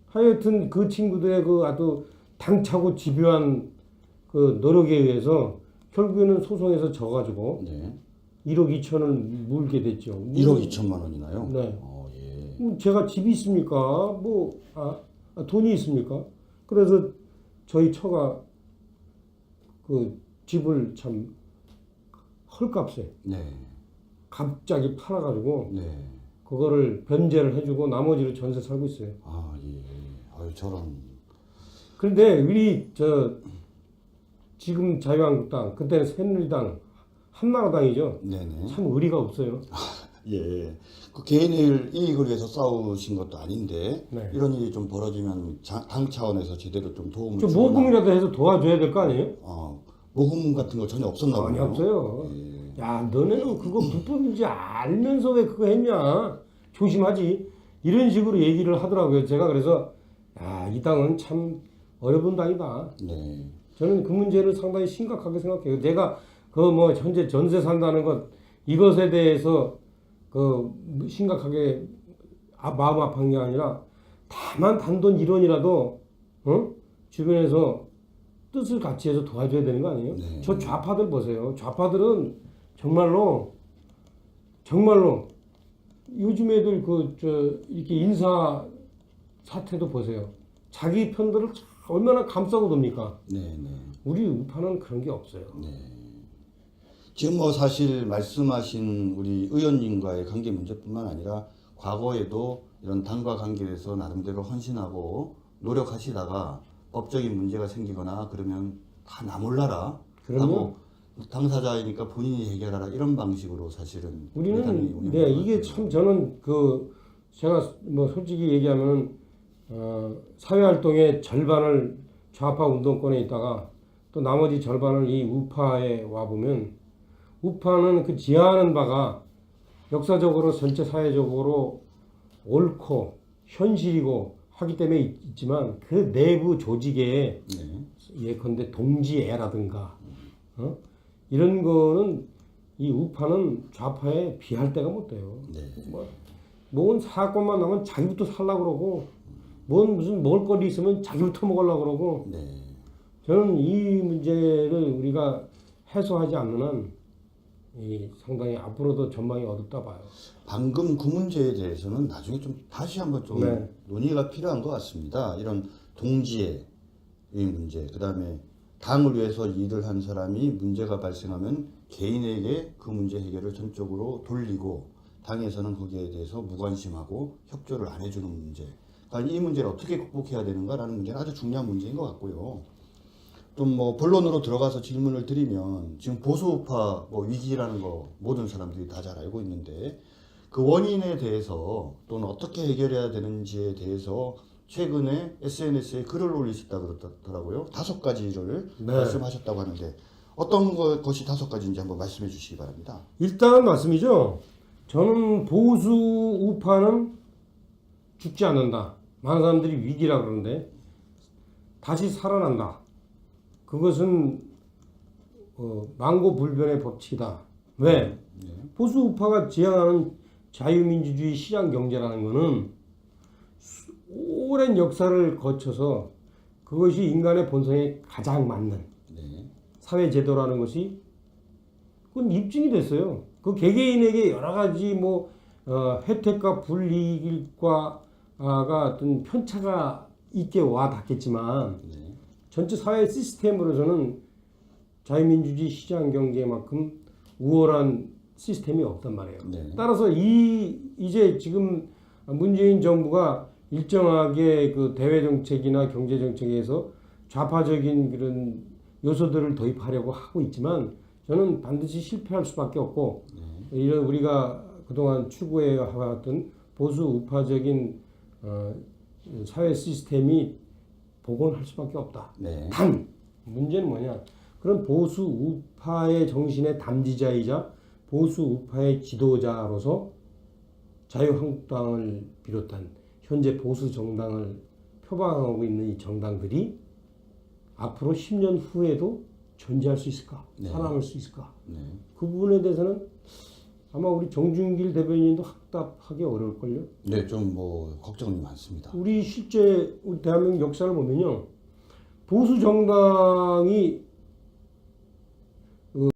하여튼 그 친구들의 그 아주 당차고 집요한 그 노력에 의해서 결국에는 소송에서 져가지고 네. 1억 2천을 물게 됐죠. 1억 2천만 원이나요? 네. 예. 제가 집이 있습니까? 돈이 있습니까? 그래서 저희 처가 그 집을 참 헐값에 네. 갑자기 팔아가지고 네. 그거를 변제를 해주고 나머지로 전세 살고 있어요. 예. 저런. 그런데 우리 지금 자유한국당 그때는 새누리당 한나라당이죠. 네네. 참 의리가 없어요. 예. 그 개인의 이익을 위해서 싸우신 것도 아닌데 네. 이런 일이 좀 벌어지면 당 차원에서 제대로 좀 도움을 좀 주거나 모금이라도 해서 도와줘야 될 거 아니에요? 모금 같은 거 전혀 없었나 전혀 보네요. 없어요. 예. 야, 너네는 그거 불법인지 알면서 왜 그거 했냐? 조심하지. 이런 식으로 얘기를 하더라고요. 제가 그래서 이 당은 참 어려운 당이다. 네. 저는 그 문제를 상당히 심각하게 생각해요. 제가 그 현재 전세 산다는 것 이것에 대해서 심각하게 마음 아픈 게 아니라 다만 단돈 1원이라도 주변에서 뜻을 같이 해서 도와줘야 되는 거 아니에요? 네. 저 좌파들 보세요. 좌파들은 정말로 요즘 애들 이렇게 인사 사태도 보세요. 자기 편들을 얼마나 감싸고 돕니까? 네. 우리 우파는 그런 게 없어요. 지금 사실 말씀하신 우리 의원님과의 관계 문제뿐만 아니라 과거에도 이런 당과 관계에서 나름대로 헌신하고 노력하시다가 법적인 문제가 생기거나 그러면 다 나 몰라라 하고 당사자이니까 본인이 해결하라 이런 방식으로 사실은 우리는 이게 참 저는 제가 솔직히 얘기하면 사회활동의 절반을 좌파 운동권에 있다가 또 나머지 절반을 이 우파에 와보면 우파는 그 지향하는 바가 역사적으로 전체 사회적으로 옳고 현실이고 하기 때문에 있지만 그 내부 조직에 예컨대 동지애라든가 이런 거는 이 우파는 좌파에 비할 데가 못 돼요. 뭔 사건만 나면 자기부터 살려고 그러고 무슨 먹을 거리 있으면 자기부터 먹으려고 그러고 저는 이 문제를 우리가 해소하지 않는 한 상당히 앞으로도 전망이 어둡다 봐요. 방금 그 문제에 대해서는 나중에 좀 다시 한번 좀 논의가 필요한 것 같습니다. 이런 동지의 문제, 그 다음에 당을 위해서 일을 한 사람이 문제가 발생하면 개인에게 그 문제 해결을 전적으로 돌리고 당에서는 거기에 대해서 무관심하고 협조를 안 해주는 문제. 그러니까 이 문제를 어떻게 극복해야 되는가라는 문제는 아주 중요한 문제인 것 같고요. 좀 뭐 본론으로 들어가서 질문을 드리면 지금 보수우파 뭐 위기라는 거 모든 사람들이 다 잘 알고 있는데 그 원인에 대해서 또는 어떻게 해결해야 되는지에 대해서 최근에 SNS에 글을 올리셨다고 그러더라고요. 5가지를 네. 말씀하셨다고 하는데 어떤 것이 5가지인지 한번 말씀해 주시기 바랍니다. 일단 말씀이죠. 저는 보수 우파는 죽지 않는다. 많은 사람들이 위기라 그러는데 다시 살아난다. 그것은 망고불변의 법칙이다. 왜? 보수 우파가 지향하는 자유민주주의 시장 경제라는 것은 오랜 역사를 거쳐서 그것이 인간의 본성에 가장 맞는 네. 사회 제도라는 것이 그건 입증이 됐어요. 그 개개인에게 여러 가지 혜택과 불이익과가 어떤 편차가 있게 와 닿겠지만 네. 전체 사회 시스템으로서는 자유민주주의 시장 경제만큼 우월한 시스템이 없단 말이에요. 네. 따라서 이제 지금 문재인 정부가 일정하게 그 대외 정책이나 경제 정책에서 좌파적인 그런 요소들을 도입하려고 하고 있지만 저는 반드시 실패할 수밖에 없고 이런 우리가 그동안 추구해 왔던 보수 우파적인 사회 시스템이 복원할 수밖에 없다. 네. 단 문제는 뭐냐? 그런 보수 우파의 정신의 담지자이자 보수 우파의 지도자로서 자유한국당을 비롯한 현재 보수 정당을 표방하고 있는 이 정당들이 앞으로 10년 후에도 존재할 수 있을까? 네. 살아남을 수 있을까? 네. 그 부분에 대해서는 아마 우리 정준길 대변인도 확답하기 어려울걸요. 네, 좀 뭐 걱정이 많습니다. 우리 실제 우리 대한민국 역사를 보면요. 보수 정당이